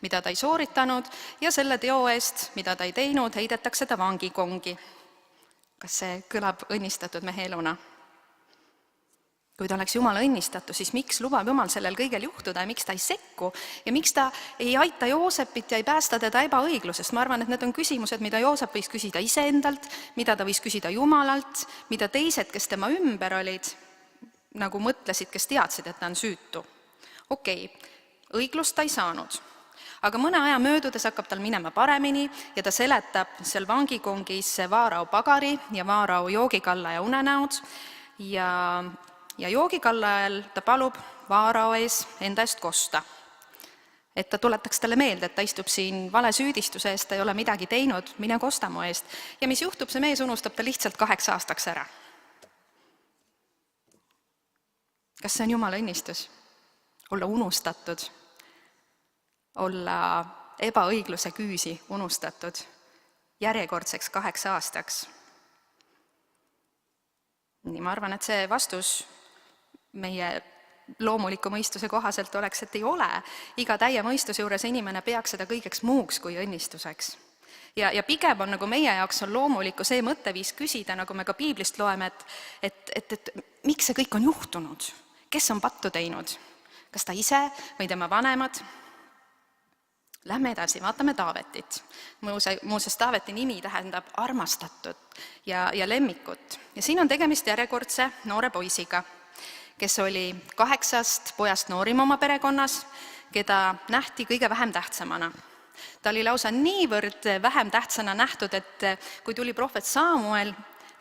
mida ta ei sooritanud ja selle teo eest, mida ta ei teinud, heidetakse ta vangikongi. Kas see kõlab õnnistatud mehe eluna? Kui ta oleks Jumala õnnistatud, siis miks lubab Jumal sellel kõigel juhtuda ja miks ta ei sekku ja miks ta ei aita Joosepit ja ei päästa teda ebaõiglusest? Ma arvan, et need on küsimused, mida Joosep võis küsida iseendalt, mida ta võis küsida Jumalalt, mida teised, kes tema ümber olid, nagu mõtlesid, kes teadsid, et ta on süütu. Okei, õiglust ta ei saanud, aga mõne aja möödudes hakkab tal minema paremini ja ta seletab seal vangikongis Vaarao pagari ja Vaarao joogikalla ja unenäod ja joogikalla ajal ta palub Vaarao ees enda eest kosta. Et ta tuletaks talle meelde, et ta istub siin vale süüdistuse eest, ta ei ole midagi teinud, mine kosta mu eest. Ja mis juhtub, see mees unustab ta lihtsalt 8 aastaks ära. Kas see on Jumala õnnistus? Olla unustatud, olla ebaõigluse küüsi unustatud järjekordseks 8 aastaks. Nii ma arvan, et see vastus meie loomuliku mõistuse kohaselt oleks, et ei ole. Iga täie mõistuse juures inimene peaks seda kõigeks muuks kui õnnistuseks. Ja pigem on nagu meie jaoks on loomuliku see mõtteviis küsida, nagu me ka piiblist loeme, et miks see kõik on juhtunud? Kes on pattu teinud? Kas ta ise või tema vanemad? Lähme edasi, vaatame Taavetit. Muuseas, Taaveti nimi tähendab armastatud ja lemmikut. Ja siin on tegemist järjekordse noore poisiga, kes oli 8 pojast noorim oma perekonnas, keda nähti kõige vähem tähtsamana. Ta oli lausa niivõrd vähem tähtsana nähtud, et kui tuli prohvet Saamuel,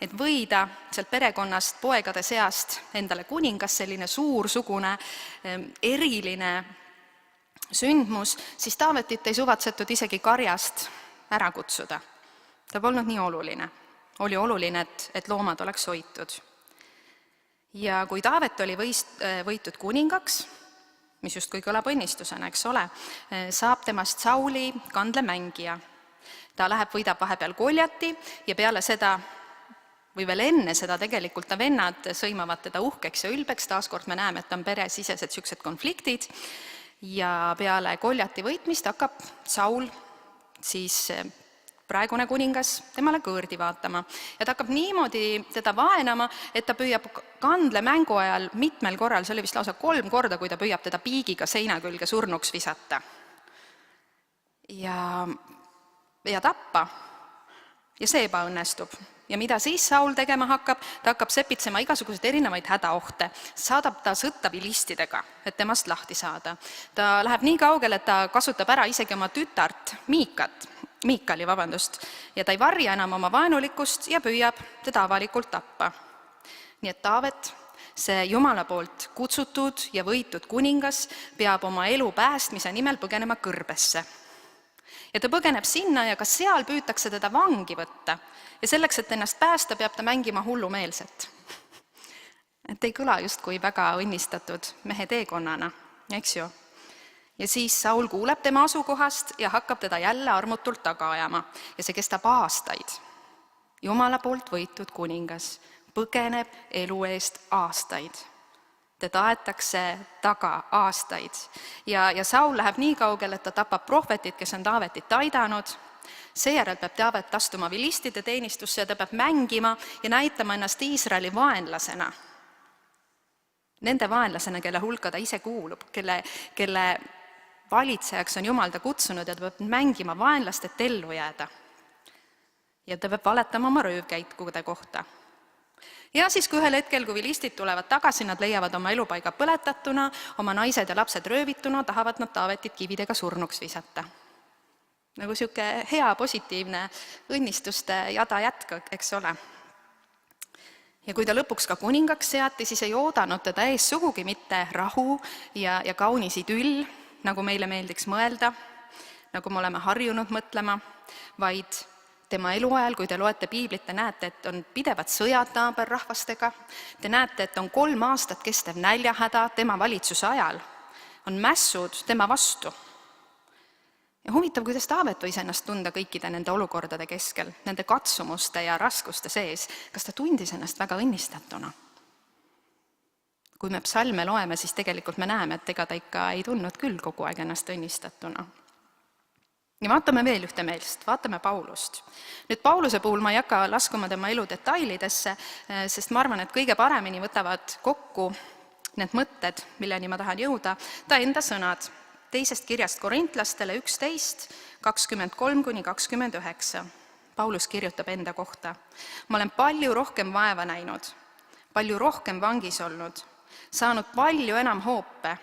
et võida sealt perekonnast poegade seast endale kuningas, selline suursugune eriline sündmus, siis Taavetit ei suvatsetud isegi karjast ära kutsuda. Ta polnud nii oluline. Oli oluline, et loomad oleks hoitud. Ja kui Taavet oli võitud kuningaks, mis justkui kõlab õnnistusena, eks ole, saab temast Sauli kandlemängija. Ta läheb, võidab vahepeal Goljati ja peale seda, või veel enne seda tegelikult ta vennad sõimavad teda uhkeks ja ülbeks, taaskord me näeme, et on peresisesed siuksed konfliktid ja peale Goljati võitmist hakkab Saul, siis praegune kuningas, temale kõõrdi vaatama ja ta hakkab niimoodi teda vaenama, et ta püüab kandlemängu ajal mitmel korral, see oli vist lausa 3 korda, kui ta püüab teda piigiga seina külge surnuks visata ja tappa ja see ebaõnnestub. Ja mida siis Saul tegema hakkab? Ta hakkab sepitsema igasuguseid erinevaid hädaohte, saadab ta sõtta vilistidega, et temast lahti saada. Ta läheb nii kaugele, et ta kasutab ära isegi oma tütart Miikali, ja ta ei varja enam oma vaenulikkust ja püüab teda avalikult tappa. Nii et Taavet, see Jumala poolt kutsutud ja võitud kuningas, peab oma elu päästmise nimel põgenema Kõrbesse. Ja ta põgeneb sinna ja ka seal püütakse teda vangi võtta. Ja selleks, et ennast päästa, peab ta mängima hullumeelset. Et ei kõla just kui väga õnnistatud mehe teekonnana, eks ju? Ja siis Saul kuuleb tema asukohast ja hakkab teda jälle armutult taga ajama. Ja see kestab aastaid. Jumala poolt võitud kuningas põgeneb elu eest aastaid. Teda aetakse taga aastaid. Ja Saul läheb nii kaugel, et ta tapab prohvetid, kes on Taavetit aidanud. Seejärel peab Taavet astuma vilistide teenistusse ja ta peab mängima ja näitama ennast Iisraeli vaenlasena. Nende vaenlasena, kelle hulka ta ise kuulub, kelle valitsejaks on Jumal ta kutsunud ja ta peab mängima vaenlast, et ellu jääda. Ja ta peab valetama oma röövkäikude kohta. Ja siis, kui ühel hetkel, kui vilistid tulevad tagasi, nad leiavad oma elupaiga põletatuna, oma naised ja lapsed röövituna, tahavad nad Taavetit kividega surnuks visata. Nagu siuke hea, positiivne õnnistuste jada jätk, eks ole. Ja kui ta lõpuks ka kuningaks seati, siis ei oodanud teda ees sugugi mitte rahu ja kaunis idüll, nagu meile meeldiks mõelda, nagu me oleme harjunud mõtlema, vaid tema eluajal, kui te loete piiblit, te näete, et on pidevad sõjad naaberrahvastega, te näete, et on 3 aastat kestev näljahäda tema valitsuse ajal, on mässud tema vastu. Ja huvitav, kuidas Taavet võis ennast tunda kõikide nende olukordade keskel, nende katsumuste ja raskuste sees, kas ta tundis ennast väga õnnistatuna? Kui me psalme loeme, siis tegelikult me näeme, et ega ta ikka ei tundnud küll kogu aeg ennast õnnistatuna. Ja vaatame veel ühte meelest, vaatame Paulust. Nüüd Pauluse puhul ma ei hakka laskuma tema elu detailidesse, sest ma arvan, et kõige paremini võtavad kokku need mõtted, milleni ma tahan jõuda, ta enda sõnad. Teisest kirjast Korintlastele 11, 23-29. Paulus kirjutab enda kohta. Ma olen palju rohkem vaeva näinud, palju rohkem vangis olnud, saanud palju enam hoope,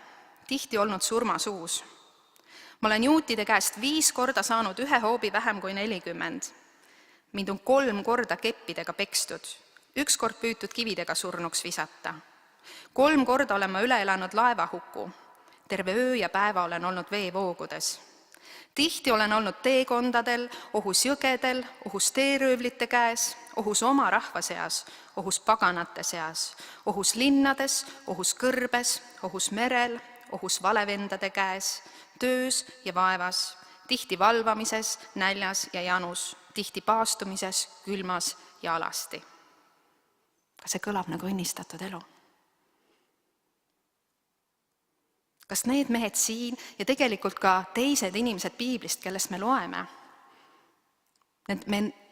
tihti olnud surmasuus. Ma olen juutide käest 5 korda saanud 1 hoobi vähem kui 40. Mind on 3 korda keppidega pekstud, 1 kord püütud kividega surnuks visata. 3 korda olen ma üle elanud laevahuku. Terve öö ja päeva olen olnud veevoogudes. Tihti olen olnud teekondadel, ohus jõgedel, ohus teeröövlite käes, ohus oma rahva seas, ohus paganate seas, ohus linnades, ohus kõrbes, ohus merel, ohus valevendade käes, töös ja vaevas, tihti valvamises, näljas ja janus, tihti paastumises, külmas ja alasti. Kas see kõlab nagu õnnistatud elu? Kas need mehed siin ja tegelikult ka teised inimesed piiblist, kellest me loeme,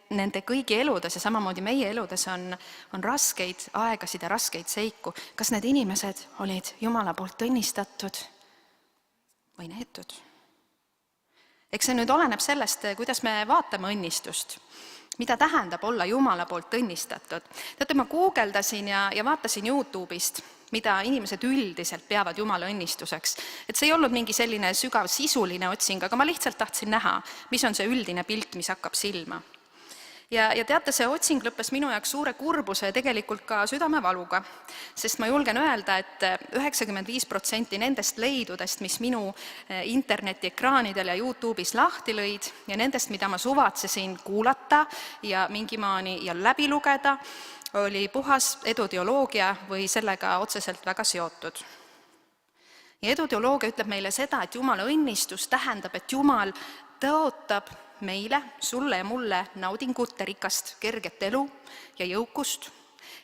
nende kõigi eludes ja samamoodi meie eludes on raskeid aegasid ja raskeid seiku. Kas need inimesed olid Jumala poolt õnnistatud või neetud? Eks see nüüd oleneb sellest, kuidas me vaatame õnnistust. Mida tähendab olla Jumala poolt õnnistatud? Teate, ma guugeldasin ja vaatasin YouTube'ist, mida inimesed üldiselt peavad Jumala õnnistuseks. Et see ei olnud mingi selline sügav sisuline otsing, aga ma lihtsalt tahtsin näha, mis on see üldine pilt, mis hakkab silma. Ja teate, see otsing lõppes minu jaoks suure kurbuse ja tegelikult ka südamevaluga, sest ma julgen öelda, et 95% nendest leidudest, mis minu internetiekraanidel ja YouTube'is lahti lõid ja nendest, mida ma suvatsesin kuulata ja mingimaani ja läbi lugeda, oli puhas eduteoloogia või sellega otseselt väga seotud. Ja eduteoloogia ütleb meile seda, et Jumala õnnistus tähendab, et Jumal tõotab meile, sulle ja mulle naudingute rikast kerget elu ja jõukust,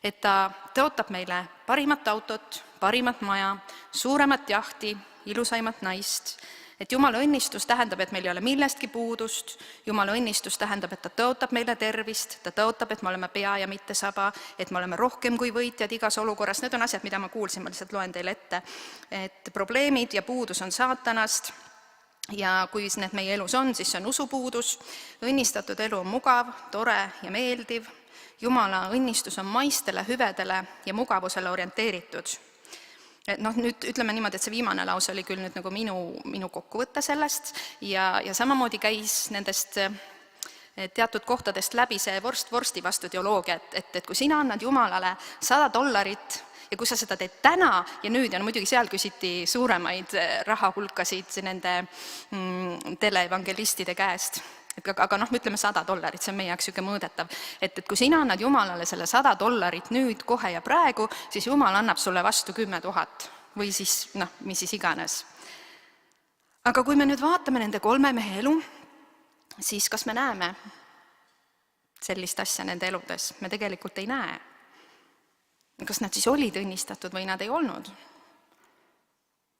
et ta tõotab meile parimat autot, parimat maja, suuremat jahti, ilusaimat naist, et Jumala õnnistus tähendab, et meil ei ole millestki puudust, Jumala õnnistus tähendab, et ta tõotab meile tervist, ta tõotab, et me oleme pea ja mitte saba, et me oleme rohkem kui võitjad igas olukorras, need on asjad, mida ma kuulsin, ma lihtsalt loen teile ette, et probleemid ja puudus on saatanast, ja kui need meie elus on, siis see on usupuudus, õnnistatud elu on mugav, tore ja meeldiv, Jumala õnnistus on maistele hüvedele ja mugavusele orienteeritud. Nüüd ütleme niimoodi, et see viimane lause oli küll nüüd nagu minu kokkuvõte sellest ja samamoodi käis nendest teatud kohtadest läbi see vorst vorsti vastu teoloogia, et kui sina annad Jumalale $100 ja kui sa seda teed täna ja nüüd, ja muidugi seal küsiti suuremaid rahahulkasid nende teleevangelistide käest, aga ütleme $100, see on meie jaoks niisugune mõõdetav, et kui sina annad Jumalale selle $100 nüüd, kohe ja praegu, siis Jumal annab sulle vastu 10 000 või siis, mis siis iganes. Aga kui me nüüd vaatame nende 3 mehe elu, siis kas me näeme sellist asja nende eludes? Me tegelikult ei näe. Kas nad siis olid õnnistatud või nad ei olnud?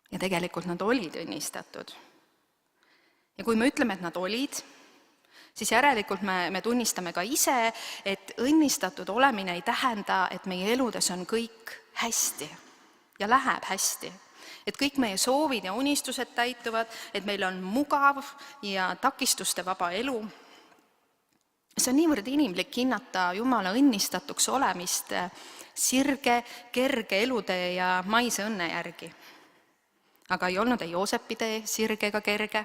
Ja tegelikult nad olid õnnistatud. Ja kui me ütleme, et nad olid, siis järelikult me tunnistame ka ise, et õnnistatud olemine ei tähenda, et meie eludes on kõik hästi ja läheb hästi. Et kõik meie soovid ja unistused täituvad, et meil on mugav ja takistuste vaba elu. See on niivõrd inimlik hinnata Jumala õnnistatuks olemist sirge, kerge elutee ja maise õnne järgi. Aga ei olnud ei Joosepi tee sirge ega kerge,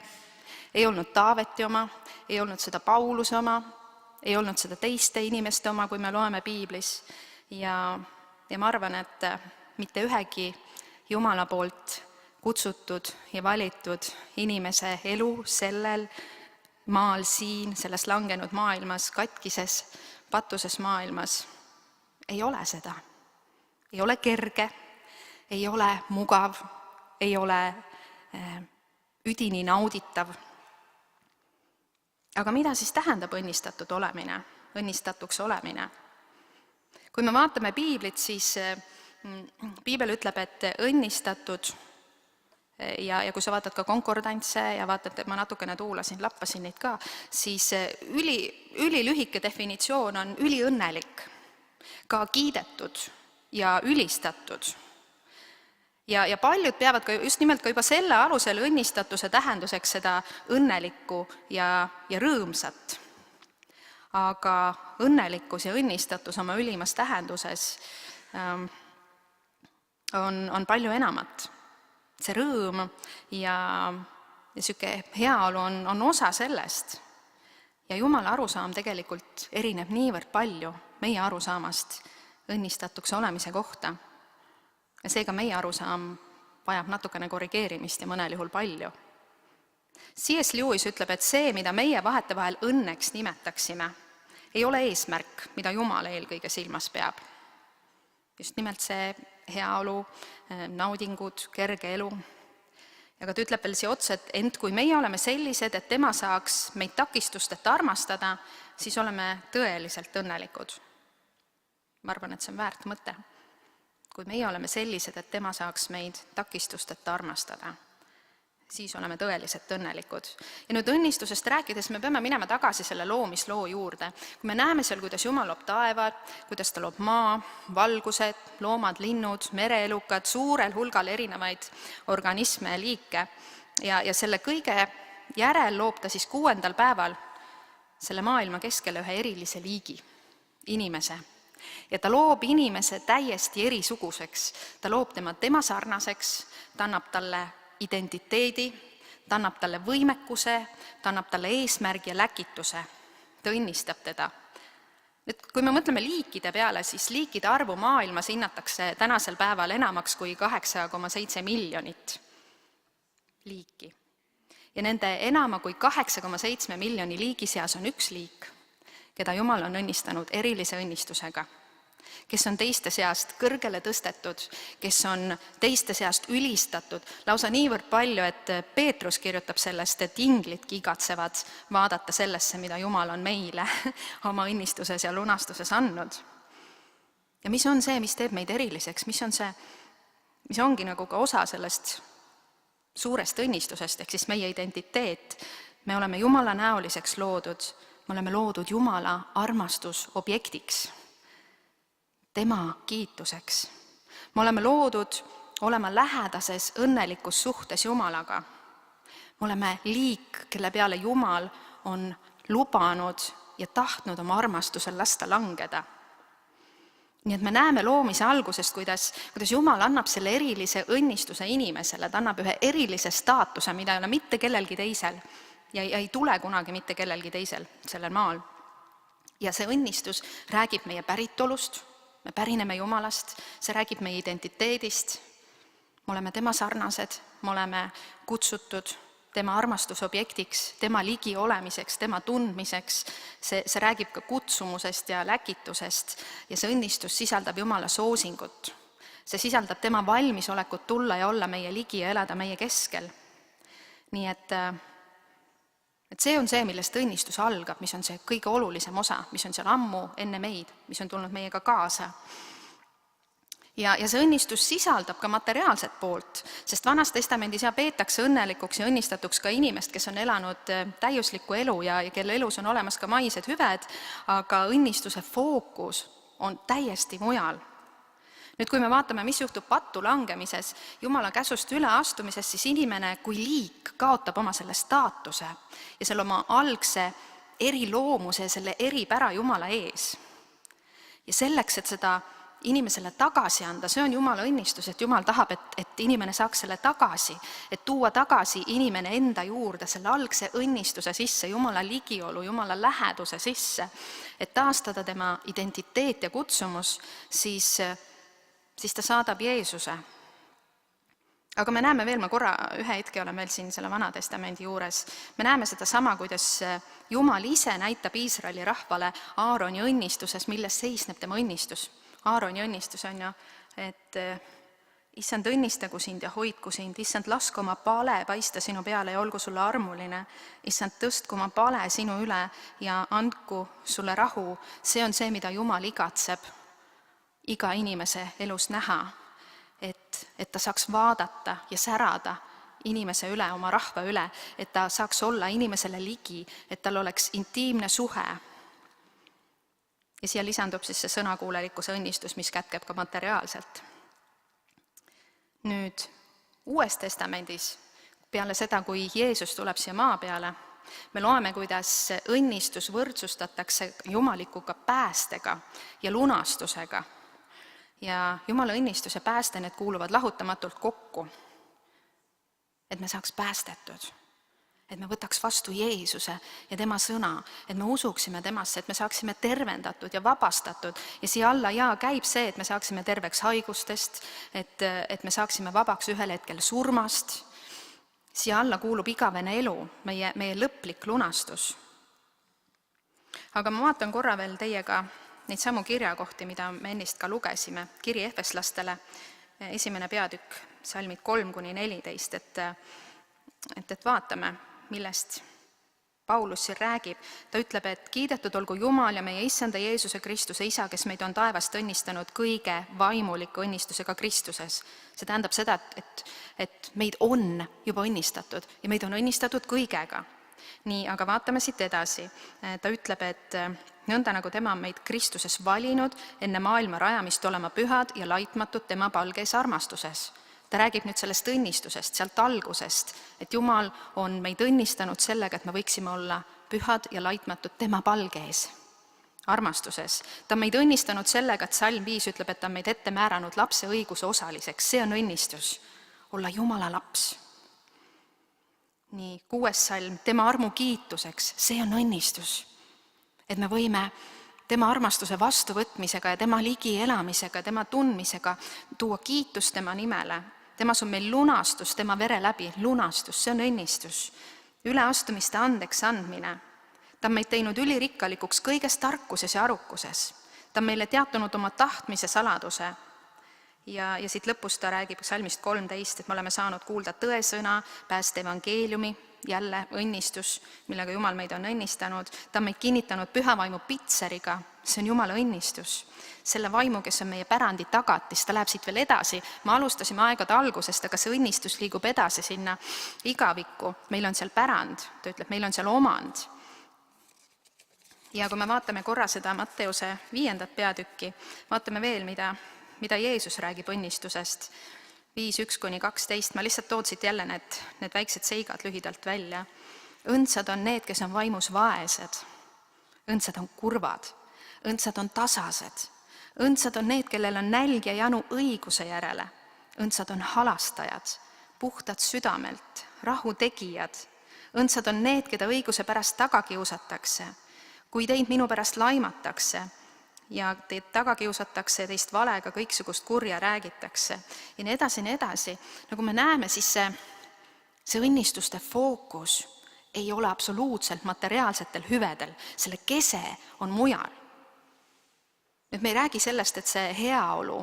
ei olnud Taaveti oma, ei olnud seda Pauluse oma, ei olnud seda teiste inimeste oma, kui me loeme piiblis. Ja ma arvan, et mitte ühegi Jumala poolt kutsutud ja valitud inimese elu sellel maal siin, selles langenud maailmas, katkises, patuses maailmas ei ole seda. Ei ole kerge, ei ole mugav, ei ole üdini nauditav. Aga mida siis tähendab õnnistatud olemine, õnnistatuks olemine? Kui me vaatame piiblit, siis piibel ütleb, et õnnistatud ja kui sa vaatad ka konkordantse ja vaatad, et ma natukene tuulasin, lappasin neid ka, siis ülilühike definitsioon on üliõnnelik, ka kiidetud ja ülistatud. Ja paljud peavad ka just nimelt ka juba selle alusel õnnistatuse tähenduseks seda õnnelikku ja rõõmsat. Aga õnnelikkus ja õnnistatus oma ülimas tähenduses on palju enamat. See rõõm ja niisugune heaolu on osa sellest. Ja Jumala arusaam tegelikult erineb niivõrd palju meie arusaamast õnnistatuks olemise kohta. Ja seega meie arusaam vajab natukene korrigeerimist ja mõnel juhul palju. C.S. Lewis ütleb, et see, mida meie vahetevahel õnneks nimetaksime, ei ole eesmärk, mida Jumal eelkõige silmas peab. Just nimelt see heaolu, naudingud, kerge elu. Aga ta ütleb veel siia otsa, et ent kui meie oleme sellised, et tema saaks meid takistusteta armastada, siis oleme tõeliselt õnnelikud. Ma arvan, et see on väärt mõte. Kui meie oleme sellised, et tema saaks meid takistusteta armastada, siis oleme tõeliselt õnnelikud. Ja nüüd õnnistusest rääkides me peame minema tagasi selle loomisloo juurde. Kui me näeme seal, kuidas Jumal loob taevad, kuidas ta loob maa, valgused, loomad, linnud, mereelukad, suurel hulgal erinevaid organisme ja liike. Ja selle kõige järel loob ta siis 6. päeval selle maailma keskele ühe erilise liigi, inimese. Ja ta loob inimese täiesti erisuguseks. Ta loob tema sarnaseks, ta annab talle identiteedi, ta annab talle võimekuse, ta annab talle eesmärgi ja läkituse, ta õnnistab teda. Nüüd, kui me mõtleme liikide peale, siis liikide arvu maailmas hinnatakse tänasel päeval enamaks kui 8,7 miljonit liiki. Ja nende enama kui 8,7 miljoni liigi seas on üks liik, keda Jumal on õnnistanud erilise õnnistusega, kes on teiste seast kõrgele tõstetud, kes on teiste seast ülistatud, lausa niivõrd palju, et Peetrus kirjutab sellest, et inglidki igatsevad vaadata sellesse, mida Jumal on meile oma õnnistuses ja lunastuses andnud. Ja mis on see, mis teeb meid eriliseks, mis ongi nagu ka osa sellest suurest õnnistusest, ehk siis meie identiteet. Me oleme Jumala näoliseks loodud, me oleme loodud Jumala armastusobjektiks, tema kiituseks. Me oleme loodud olema lähedases õnnelikus suhtes Jumalaga. Me oleme liik, kelle peale Jumal on lubanud ja tahtnud oma armastusel lasta langeda. Nii et me näeme loomise algusest, kuidas Jumal annab selle erilise õnnistuse inimesele, ta annab ühe erilise staatuse, mida ei ole mitte kellelgi teisel ja ei tule kunagi mitte kellelgi teisel sellel maal. Ja see õnnistus räägib meie päritolust, me pärineme Jumalast, see räägib meie identiteedist, me oleme tema sarnased, me oleme kutsutud tema armastusobjektiks, tema ligi olemiseks, tema tundmiseks, see räägib ka kutsumusest ja läkitusest ja see õnnistus sisaldab Jumala soosingut. See sisaldab tema valmisolekut tulla ja olla meie ligi ja elada meie keskel. Nii et see on see, millest õnnistus algab, mis on see kõige olulisem osa, mis on seal ammu enne meid, mis on tulnud meiega kaasa. Ja see õnnistus sisaldab ka materiaalset poolt, sest Vanas Testamendis peetakse õnnelikuks ja õnnistatuks ka inimest, kes on elanud täiuslikku elu ja kelle elus on olemas ka maised hüved, aga õnnistuse fookus on täiesti mujal. Nüüd, kui me vaatame, mis juhtub pattu langemises, Jumala käsust üleastumises, siis inimene kui liik kaotab oma selle staatuse ja selle oma algse eriloomuse ja selle eripära Jumala ees. Ja selleks, et seda inimesele tagasi anda, see on Jumala õnnistus, et Jumal tahab, et inimene saaks selle tagasi, et tuua tagasi inimene enda juurde, selle algse õnnistuse sisse, Jumala ligiolu, Jumala läheduse sisse, et taastada tema identiteet ja kutsumus, siis ta saadab Jeesuse. Aga me näeme veel, ma korra ühe hetke olen veel siin selle Vana Testamendi juures, me näeme seda sama, kuidas Jumal ise näitab Iisraeli rahvale Aaroni õnnistuses, milles seisneb tema õnnistus. Aaroni õnnistus on ju, et issand õnnistagu sind ja hoidku sind, issand lasku oma pale paista sinu peale ja olgu sulle armuline, issand tõstku oma pale sinu üle ja andku sulle rahu. See on see, mida Jumal igatseb iga inimese elus näha, et ta saaks vaadata ja särada inimese üle, oma rahva üle, et ta saaks olla inimesele ligi, et tal oleks intiimne suhe. Ja siia lisandub siis see sõnakuulelikkuse õnnistus, mis kätkeb ka materiaalselt. Nüüd, Uues Testamendis, peale seda, kui Jeesus tuleb siia maa peale, me loeme, kuidas õnnistus võrdsustatakse jumalikuga päästega ja lunastusega. Ja Jumala õnnistus ja pääste, need kuuluvad lahutamatult kokku, et me saaks päästetud, et me võtaks vastu Jeesuse ja tema sõna, et me usuksime temasse, et me saaksime tervendatud ja vabastatud ja siia alla käib see, et me saaksime terveks haigustest, et me saaksime vabaks ühel hetkel surmast. Siia alla kuulub igavene elu, meie lõplik lunastus. Aga ma vaatan korra veel teiega neid samu kirjakohti, mida me ennist ka lugesime, kiri Efeslastele, 1. peatükk, salmid 3-14, et vaatame, millest Paulus siin räägib. Ta ütleb, et kiidetud olgu Jumal ja meie issanda Jeesuse Kristuse isa, kes meid on taevast õnnistanud kõige vaimuliku õnnistusega Kristuses. See tähendab seda, et meid on juba õnnistatud ja meid on õnnistatud kõigega. Nii, aga vaatame siit edasi. Ta ütleb, et nõnda nagu tema on meid Kristuses valinud, enne maailma rajamist olema pühad ja laitmatud tema palgeis armastuses. Ta räägib nüüd sellest õnnistusest, sealt algusest, et Jumal on meid õnnistanud sellega, et me võiksime olla pühad ja laitmatud tema palge ees, armastuses. Ta on meid õnnistanud sellega, et salm 5 ütleb, et ta on meid ette määranud lapse õiguse osaliseks. See on õnnistus, olla Jumala laps. Nii, 6. salm, tema armu kiituseks, see on õnnistus, et me võime tema armastuse vastuvõtmisega ja tema ligi elamisega, tema tundmisega tuua kiitust tema nimele. Temas on meil lunastus, tema vere läbi lunastus, see on õnnistus. Üleastumiste andeks andmine. Ta on meid teinud ülirikkalikuks kõiges tarkuses ja arukuses. Ta on meile teatanud oma tahtmise saladuse. Ja siit lõpus ta räägib salmist 13, et me oleme saanud kuulda tõesõna, pääste evangeeliumi, jälle õnnistus, millega Jumal meid on õnnistanud. Ta on meid kinnitanud pühavaimu pitseriga, see on Jumala õnnistus. Selle vaimu, kes on meie pärandi tagatis, ta läheb siit veel edasi. Me alustasime aegade algusest, aga see õnnistus liigub edasi sinna igavikku. Meil on seal pärand, ta ütleb, meil on seal omand. Ja kui me vaatame korra seda Matteuse 5. peatükki, vaatame veel, mida Jeesus räägib õnnistusest. 5:1-12, ma lihtsalt toon siit jälle need väiksed seigad lühidalt välja. Õndsad on need, kes on vaimus vaesed. õndsad on kurvad, õndsad on tasased, õndsad on need, kellel on nälg ja janu õiguse järele, õndsad on halastajad, puhtad südamelt, rahu tegijad, õndsad on need, keda õiguse pärast taga kiusatakse, kui teid minu pärast laimatakse ja teid taga kiusatakse ja teist valega kõiksugust kurja räägitakse ja nii edasi, nii edasi. Nagu me näeme, siis see õnnistuste fookus ei ole absoluutselt materiaalsetel hüvedel, selle kese on mujal. Nüüd me ei räägi sellest, et see heaolu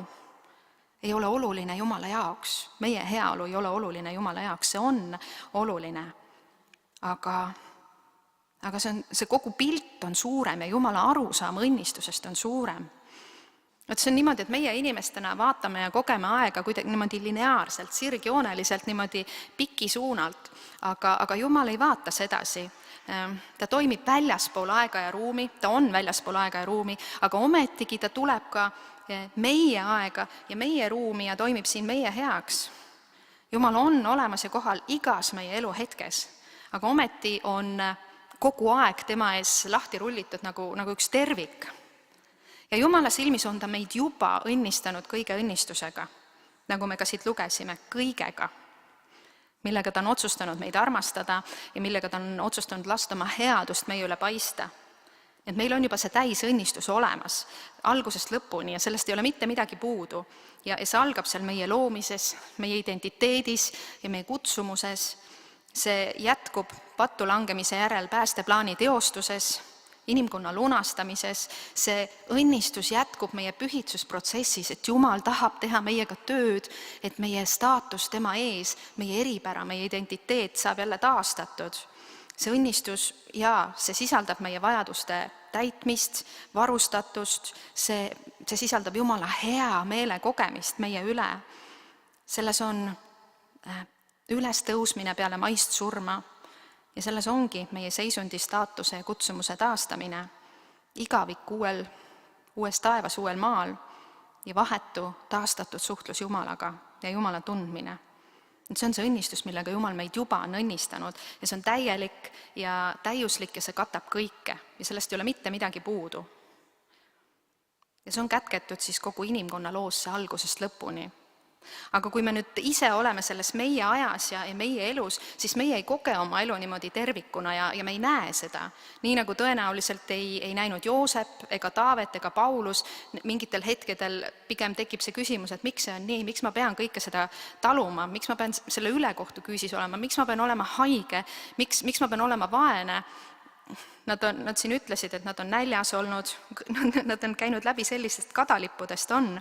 ei ole oluline Jumala jaoks. Meie heaolu ei ole oluline Jumala jaoks, see on oluline. Aga see kogu pilt on suurem ja Jumala arusaam õnnistusest on suurem. See on niimoodi, et meie inimestena vaatame ja kogeme aega kuidagi niimoodi lineaarselt, sirgjooneliselt, niimoodi pikisuunalt, aga Jumal ei vaata sedasi. Ta toimib väljaspool aega ja ruumi, ta on väljaspool aega ja ruumi, aga ometigi ta tuleb ka meie aega ja meie ruumi ja toimib siin meie heaks. Jumal on olemas ja kohal igas meie elu hetkes, aga ometi on kogu aeg tema ees lahti rullitud nagu üks tervik. Ja Jumala silmis on ta meid juba õnnistanud kõige õnnistusega, nagu me ka siit lugesime, kõigega, millega ta on otsustanud meid armastada ja millega ta on otsustanud lasta oma headust meie üle paista. Et meil on juba see täisõnnistus olemas algusest lõpuni ja sellest ei ole mitte midagi puudu. Ja see algab seal meie loomises, meie identiteedis ja meie kutsumuses. See jätkub pattu langemise järel päästeplaani teostuses, inimkonna lunastamises, see õnnistus jätkub meie pühitsusprotsessis, et Jumal tahab teha meiega tööd, et meie staatus tema ees, meie eripära, meie identiteet saab jälle taastatud. See õnnistus ja see sisaldab meie vajaduste täitmist, varustatust, see sisaldab Jumala hea meele kogemist meie üle. Selles on ülestõusmine peale maist surma. Ja selles ongi meie seisundi, staatuse ja kutsumuse taastamine, igavik uues taevas, uuel maal ja vahetu taastatud suhtlus Jumalaga ja Jumala tundmine. See on see õnnistus, millega Jumal meid juba on õnnistanud ja see on täielik ja täiuslik ja see katab kõike ja sellest ei ole mitte midagi puudu. Ja see on kätketud siis kogu inimkonna loosse algusest lõpuni. Aga kui me nüüd ise oleme selles meie ajas ja meie elus, siis meie ei koge oma elu niimoodi tervikuna ja me ei näe seda. Nii nagu tõenäoliselt ei näinud Joosep ega Taavet ega Paulus, mingitel hetkedel pigem tekib see küsimus, et miks see on nii, miks ma pean kõike seda taluma, miks ma pean selle ülekohtu küüsis olema, miks ma pean olema haige, miks ma pean olema vaene. Nad siin ütlesid, et nad on näljas olnud, nad on käinud läbi sellistest kadalippudest on.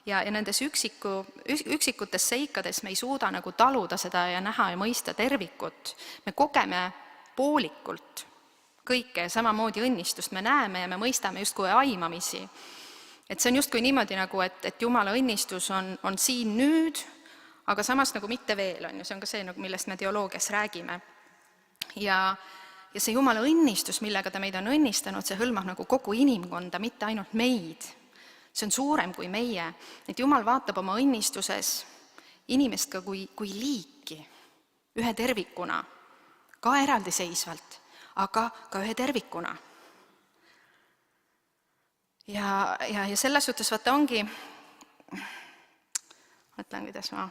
Ja nendes üksikutes seikades me ei suuda nagu taluda seda ja näha ja mõista tervikut. Me kogeme poolikult kõike ja samamoodi õnnistust me näeme ja me mõistame justkui aimamisi. Et see on justkui niimoodi nagu, et Jumala õnnistus on siin nüüd, aga samas nagu mitte veel on. Ja see on ka see, millest me teoloogias räägime. Ja see Jumala õnnistus, millega ta meid on õnnistanud, see hõlmab nagu kogu inimkonda, mitte ainult meid. See on suurem kui meie, et Jumal vaatab oma õnnistuses inimest ka kui liiki, ühe tervikuna, ka eraldiseisvalt, aga ka ühe tervikuna. Ja selles suhtes vaata ongi, mõtlen, kuidas ma...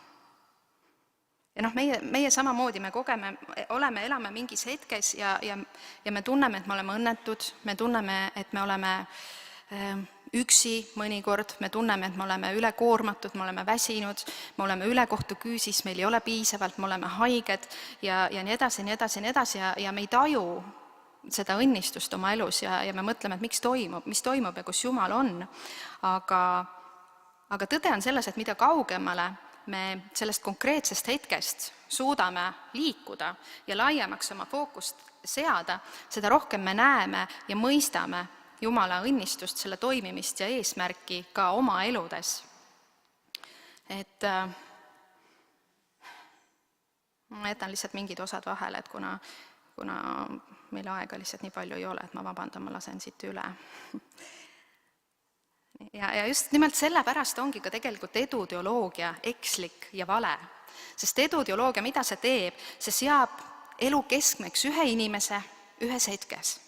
Ja meie samamoodi me kogeme, elame mingis hetkes ja me tunneme, et me oleme õnnetud, me tunneme, et me oleme üksi mõnikord, me tunneme, et me oleme ülekoormatud, me oleme väsinud, me oleme ülekohtu küüsis, meil ei ole piisavalt, me oleme haiged ja nii edasi, nii edasi, nii edasi ja me ei taju seda õnnistust oma elus ja me mõtleme, et mis toimub ja kus Jumal on. Aga tõde on selles, et mida kaugemale me sellest konkreetsest hetkest suudame liikuda ja laiemaks oma fookust seada, seda rohkem me näeme ja mõistame Jumala õnnistust, selle toimimist ja eesmärki ka oma eludes. Et ma jätan lihtsalt mingid osad vahele, et kuna meil aega lihtsalt nii palju ei ole, et ma vabandan, ma lasen siit üle. Ja just nimelt sellepärast ongi ka tegelikult eduteoloogia ekslik ja vale. Sest eduteoloogia, mida see teeb, see seab elu keskmeks ühe inimese ühes hetkes.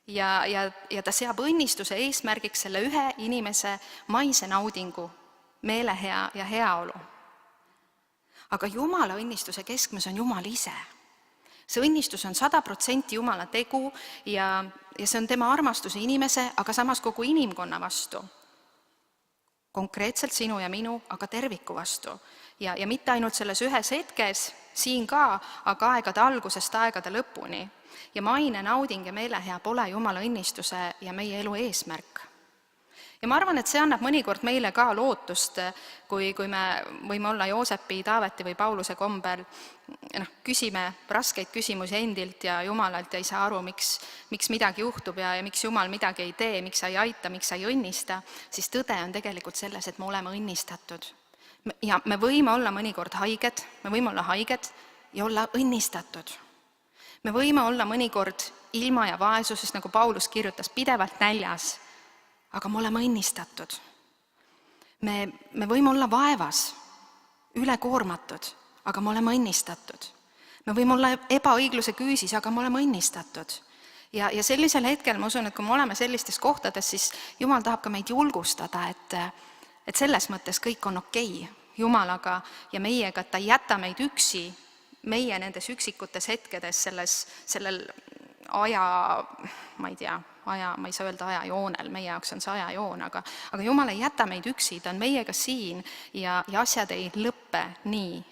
ja ta seab õnnistuse eesmärgiks selle ühe inimese maise naudingu, meelehea ja heaolu. Aga Jumala õnnistuse keskmes on Jumal ise. See õnnistus on 100% Jumala tegu ja see on tema armastuse inimese, aga samas kogu inimkonna vastu. Konkreetselt sinu ja minu, aga terviku vastu. Ja mitte ainult selles ühes hetkes, siin ka, aga aegade algusest aegade lõpuni. Ja maine, nauding ja meelehea pole Jumala õnnistuse ja meie elu eesmärk. Ja ma arvan, et see annab mõnikord meile ka lootust, kui me võime olla Joosepi, Taaveti või Pauluse kombel, küsime raskeid küsimusi endilt ja Jumalalt ja ei saa aru, miks midagi juhtub ja miks Jumal midagi ei tee, miks sa ei aita, miks sa ei õnnista, siis tõde on tegelikult selles, et me oleme õnnistatud. Ja me võime olla mõnikord haiged, me võime olla haiged ja olla õnnistatud. Me võime olla mõnikord ilma ja vaesuses, nagu Paulus kirjutas, pidevalt näljas, aga me oleme õnnistatud. Me võime olla vaevas, ülekoormatud, aga me oleme õnnistatud. Me võime olla ebaõigluse küüsis, aga me oleme õnnistatud. Ja sellisel hetkel ma usun, et kui me oleme sellistes kohtades, siis Jumal tahab ka meid julgustada, et selles mõttes kõik on okei Jumalaga ja meiega, et ta ei jäta meid üksi meie nendes üksikutes hetkedes sellel ma ei saa öelda ajajoonel, meie jaoks on see ajajoon, aga Jumal ei jäta meid üksi, ta on meiega siin ja asjad ei lõppe nii,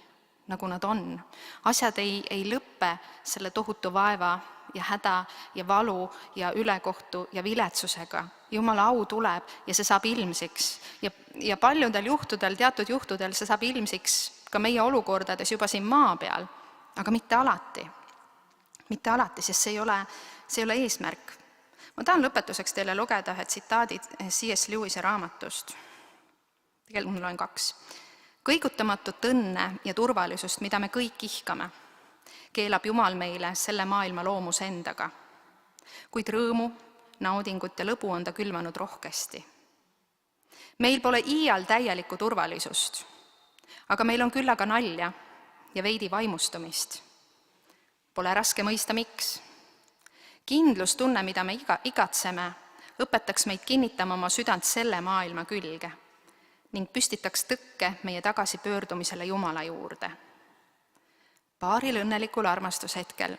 nagu nad on. Asjad ei lõppe selle tohutu vaeva ja häda ja valu ja ülekohtu ja viletsusega. Jumala au tuleb ja see saab ilmsiks. Ja paljudel juhtudel, teatud juhtudel see saab ilmsiks ka meie olukordades juba siin maa peal, aga mitte alati. Mitte alati, sest see ei ole eesmärk. Ma tahan lõpetuseks teile lugeda ühe tsitaadi C.S. Lewise raamatust. Tegelikult mul on 2. Kõigutamatut õnne ja turvalisust, mida me kõik ihkame, keelab Jumal meile selle maailma loomuse endaga. Kuid rõõmu, naudingut ja lõbu on ta külvanud rohkesti. Meil pole iial täielikku turvalisust, aga meil on küll aga nalja ja veidi vaimustumist. Pole raske mõista, miks. Kindlustunne, mida me igatseme, õpetaks meid kinnitama oma südant selle maailma külge ning püstitaks tõkke meie tagasipöördumisele Jumala juurde. Paaril õnnelikul armastushetkel,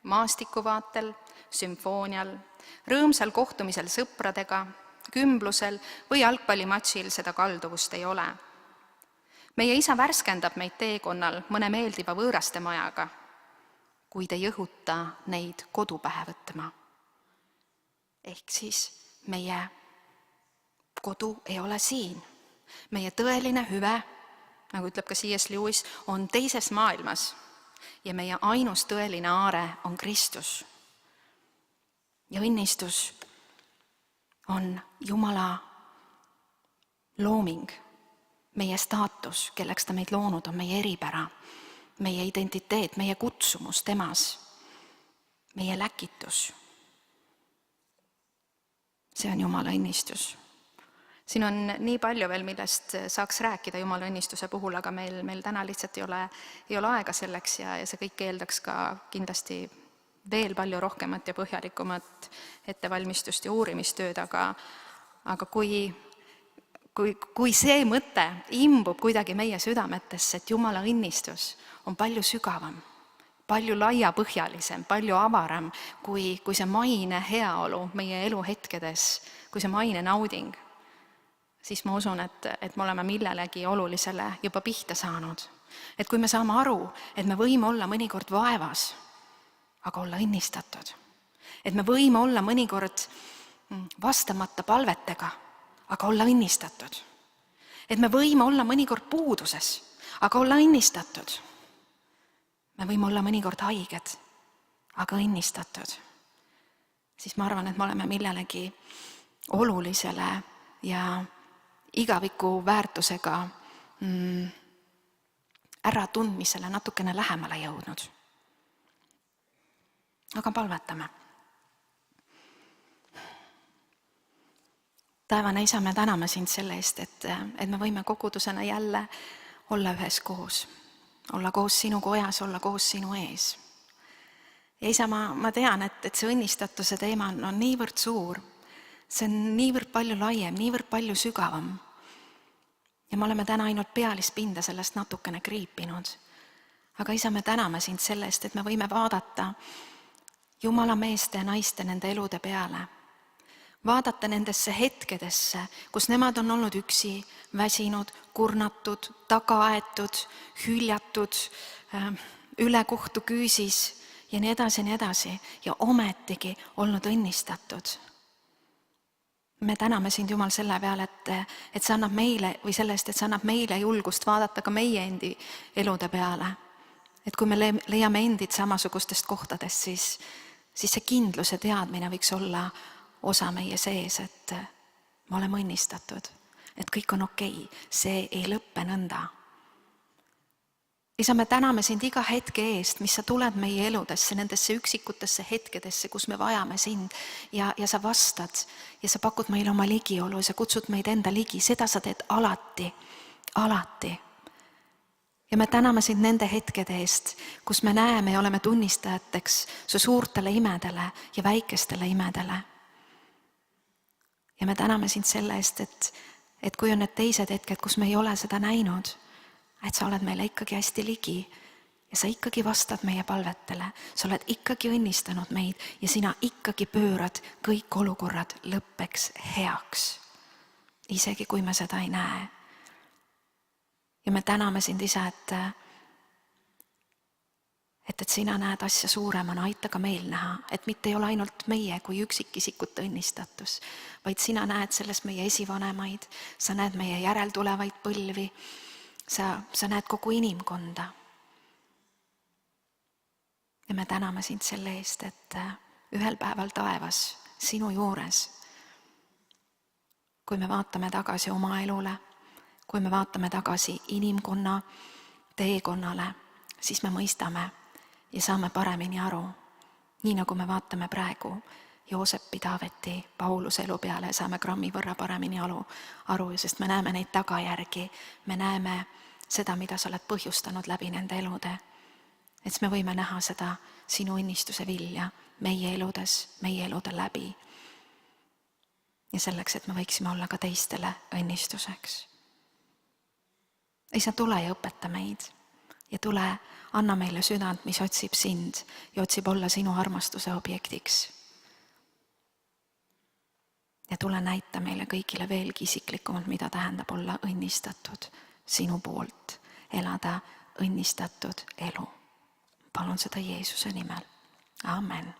maastikuvaatel, sümfoonial, rõõmsal kohtumisel sõpradega, kümblusel või jalgpallimatšil seda kalduvust ei ole. Meie isa värskendab meid teekonnal mõne meeldiva võõraste majaga, kuid ei õhuta neid kodupähe võtma. Ehk siis meie kodu ei ole siin. Meie tõeline hüve, nagu ütleb ka C.S. Lewis, on teises maailmas ja meie ainus tõeline aare on Kristus. Ja õnnistus on Jumala looming, meie staatus, kelleks ta meid loonud on, meie eripära, meie identiteet, meie kutsumus temas, meie läkitus. See on Jumala õnnistus. Siin on nii palju veel, millest saaks rääkida Jumala õnnistuse puhul, aga meil täna lihtsalt ei ole aega selleks ja see kõik eeldaks ka kindlasti veel palju rohkemat ja põhjalikumat ettevalmistust ja uurimistööd, aga kui see mõte imbub kuidagi meie südametesse, et Jumala õnnistus on palju sügavam, palju laiapõhjalisem, palju avaram kui see maine heaolu meie eluhetkedes, kui see maine nauding, siis ma usun, et me oleme millelegi olulisele juba pihta saanud. Et kui me saame aru, et me võime olla mõnikord vaevas, aga olla õnnistatud. Et me võime olla mõnikord vastamata palvetega, aga olla õnnistatud. Et me võime olla mõnikord puuduses, aga olla õnnistatud. Me võime olla mõnikord haiged, aga õnnistatud. Siis ma arvan, et me oleme millelegi olulisele ja igaviku väärtusega äratundmisele natukene lähemale jõudnud. Aga palvetame. Taevane Isa, me täname sind selle eest, et me võime kogudusena jälle olla ühes koos. Olla koos sinu kojas, olla koos sinu ees. ja isa, ma tean, et see õnnistatuse teema on niivõrd suur, see on niivõrd palju laiem, niivõrd palju sügavam. Ja me oleme täna ainult pealispinda sellest natukene kriipinud. Aga isa, me täname sind selle eest, et me võime vaadata Jumala meeste ja naiste nende elude peale. Vaadata nendesse hetkedesse, kus nemad on olnud üksi, väsinud, kurnatud, tagaaetud, hüljatud, ülekohtu küüsis ja nii edasi ja ometigi olnud õnnistatud. Me täname sind, Jumal, selle peale, et see annab meile või sellest, et see annab meile julgust vaadata ka meie endi elude peale. Et kui me leiame endid samasugustest kohtadest, siis see kindlus ja teadmine võiks olla osa meie sees, et me oleme õnnistatud, et kõik on okei, see ei lõppe nõnda. Isa, me täname sind iga hetke eest, mis sa tuled meie eludesse, nendesse üksikutesse hetkedesse, kus me vajame sind ja sa vastad ja sa pakud meile oma ligiolu ja sa kutsud meid enda ligi, seda sa teed alati. Ja me täname sind nende hetkede eest, kus me näeme ja oleme tunnistajateks su suurtele imedele ja väikestele imedele. Ja me täname sind selle eest, et kui on need teised hetked, kus me ei ole seda näinud, et sa oled meile ikkagi hästi ligi ja sa ikkagi vastad meie palvetele, sa oled ikkagi õnnistanud meid ja sina ikkagi pöörad kõik olukorrad lõppeks heaks, isegi kui me seda ei näe. Ja me täname sind, isa, et sina näed asja suuremana, aita ka meil näha, et mitte ei ole ainult meie kui üksikisikute õnnistatus, vaid sina näed sellest meie esivanemaid, sa näed meie järeltulevaid põlvi, sa näed kogu inimkonda. Ja me täname sind selle eest, et ühel päeval taevas sinu juures, kui me vaatame tagasi oma elule, kui me vaatame tagasi inimkonna teekonnale, siis me mõistame ja saame paremini aru, nii nagu me vaatame praegu Joosepi, Taaveti, Pauluse elu peale ja saame grammi võrra paremini aru, sest me näeme neid tagajärgi, me näeme seda, mida sa oled põhjustanud läbi nende elude. Et me võime näha seda sinu õnnistuse vilja meie elude läbi. Ja selleks, et me võiksime olla ka teistele õnnistuseks. Isa, tule ja õpeta meid ja tule, anna meile südant, mis otsib sind ja otsib olla sinu armastuse objektiks. Ja tule näita meile kõigile veelgi isiklikumalt, mida tähendab olla õnnistatud sinu poolt, elada õnnistatud elu. Palun seda Jeesuse nimel. Amen.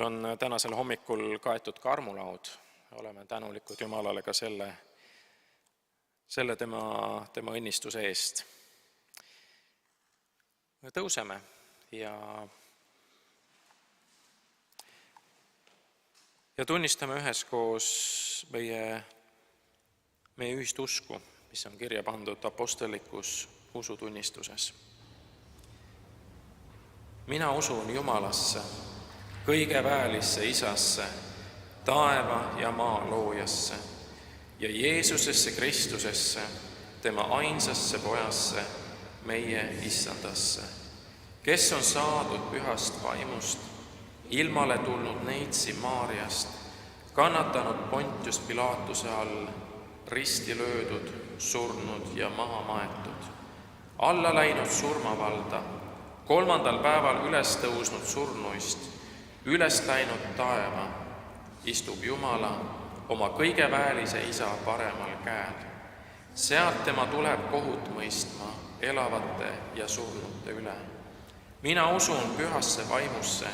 on tänasel hommikul kaetud ka armulaud. Oleme tänulikud Jumalale ka selle tema õnnistuse eest. Me tõuseme ja tunnistame üheskoos meie ühist usku, mis on kirja pandud apostlikus usutunnistuses. Mina usun Jumalasse, kõigeväelisse Isasse, taeva ja maa loojasse ja Jeesusesse Kristusesse, tema ainsasse pojasse, meie Issandasse, kes on saadud pühast vaimust, ilmale tulnud neitsi Maarjast, kannatanud Pontius Pilaatuse all, risti löödud, surnud ja maha maetud, alla läinud surmavalda, 3. päeval üles tõusnud surnuist, üles läinud taeva, istub Jumala oma kõigeväelise Isa paremal käel. Sealt tema tuleb kohut mõistma elavate ja surnute üle. Mina usun pühasse vaimusse,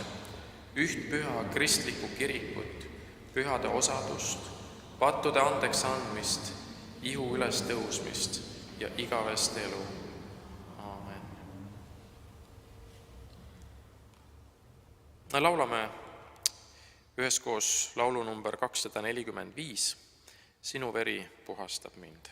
üht püha kristlikku kirikut, pühade osadust, pattude andeks andmist, ihu üles tõusmist ja igavest elu. Aamen. Laulame üheskoos laulu number 245, Sinu veri puhastab mind.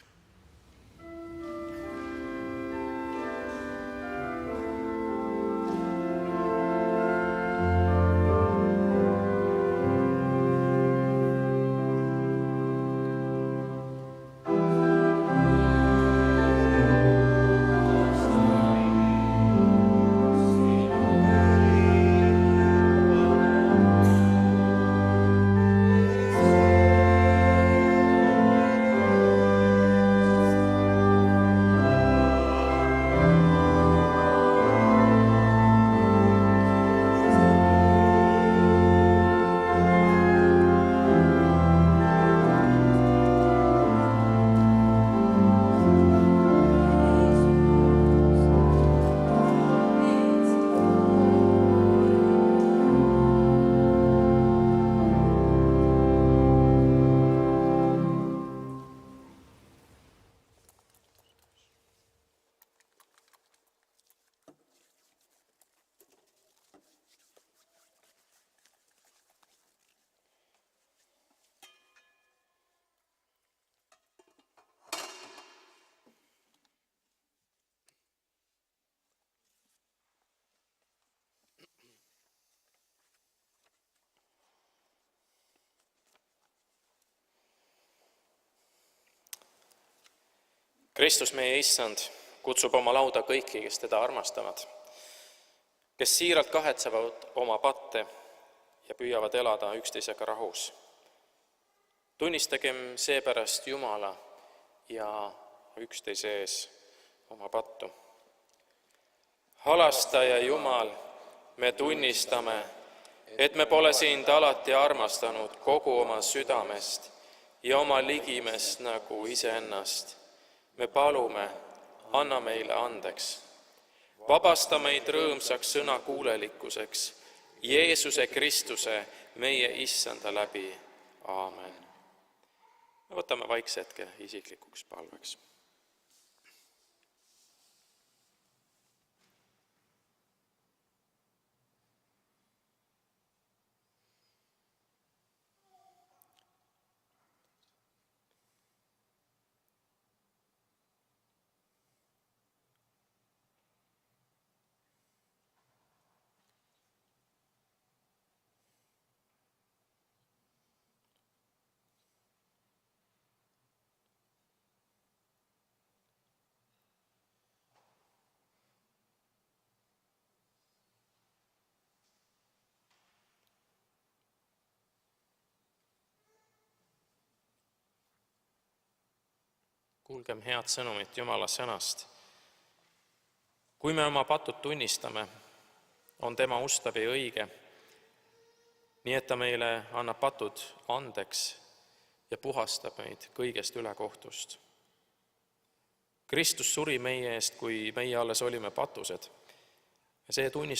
Kristus, meie Issand, kutsub oma lauda kõiki, kes teda armastavad, kes siiralt kahetsevad oma patte ja püüavad elada üksteisega rahus. Tunnistagem seepärast Jumala ja üksteise ees oma pattu. Halastaja Jumal, me tunnistame, et me pole sind alati armastanud kogu oma südamest ja oma ligimest nagu iseennast. Me palume, anna meile andeks. Vabasta meid rõõmsaks sõnakuulelikkuseks Jeesuse Kristuse, meie Issanda läbi. Aamen. Me võtame vaikse hetke isiklikuks palveks. Kuulgem head sõnumit Jumala sõnast. Kui me oma patud tunnistame, on tema ustav ja õige, nii et ta meile annab patud andeks ja puhastab meid kõigest ülekohtust. Kristus suri meie eest, kui meie alles olime patused. See tunnistab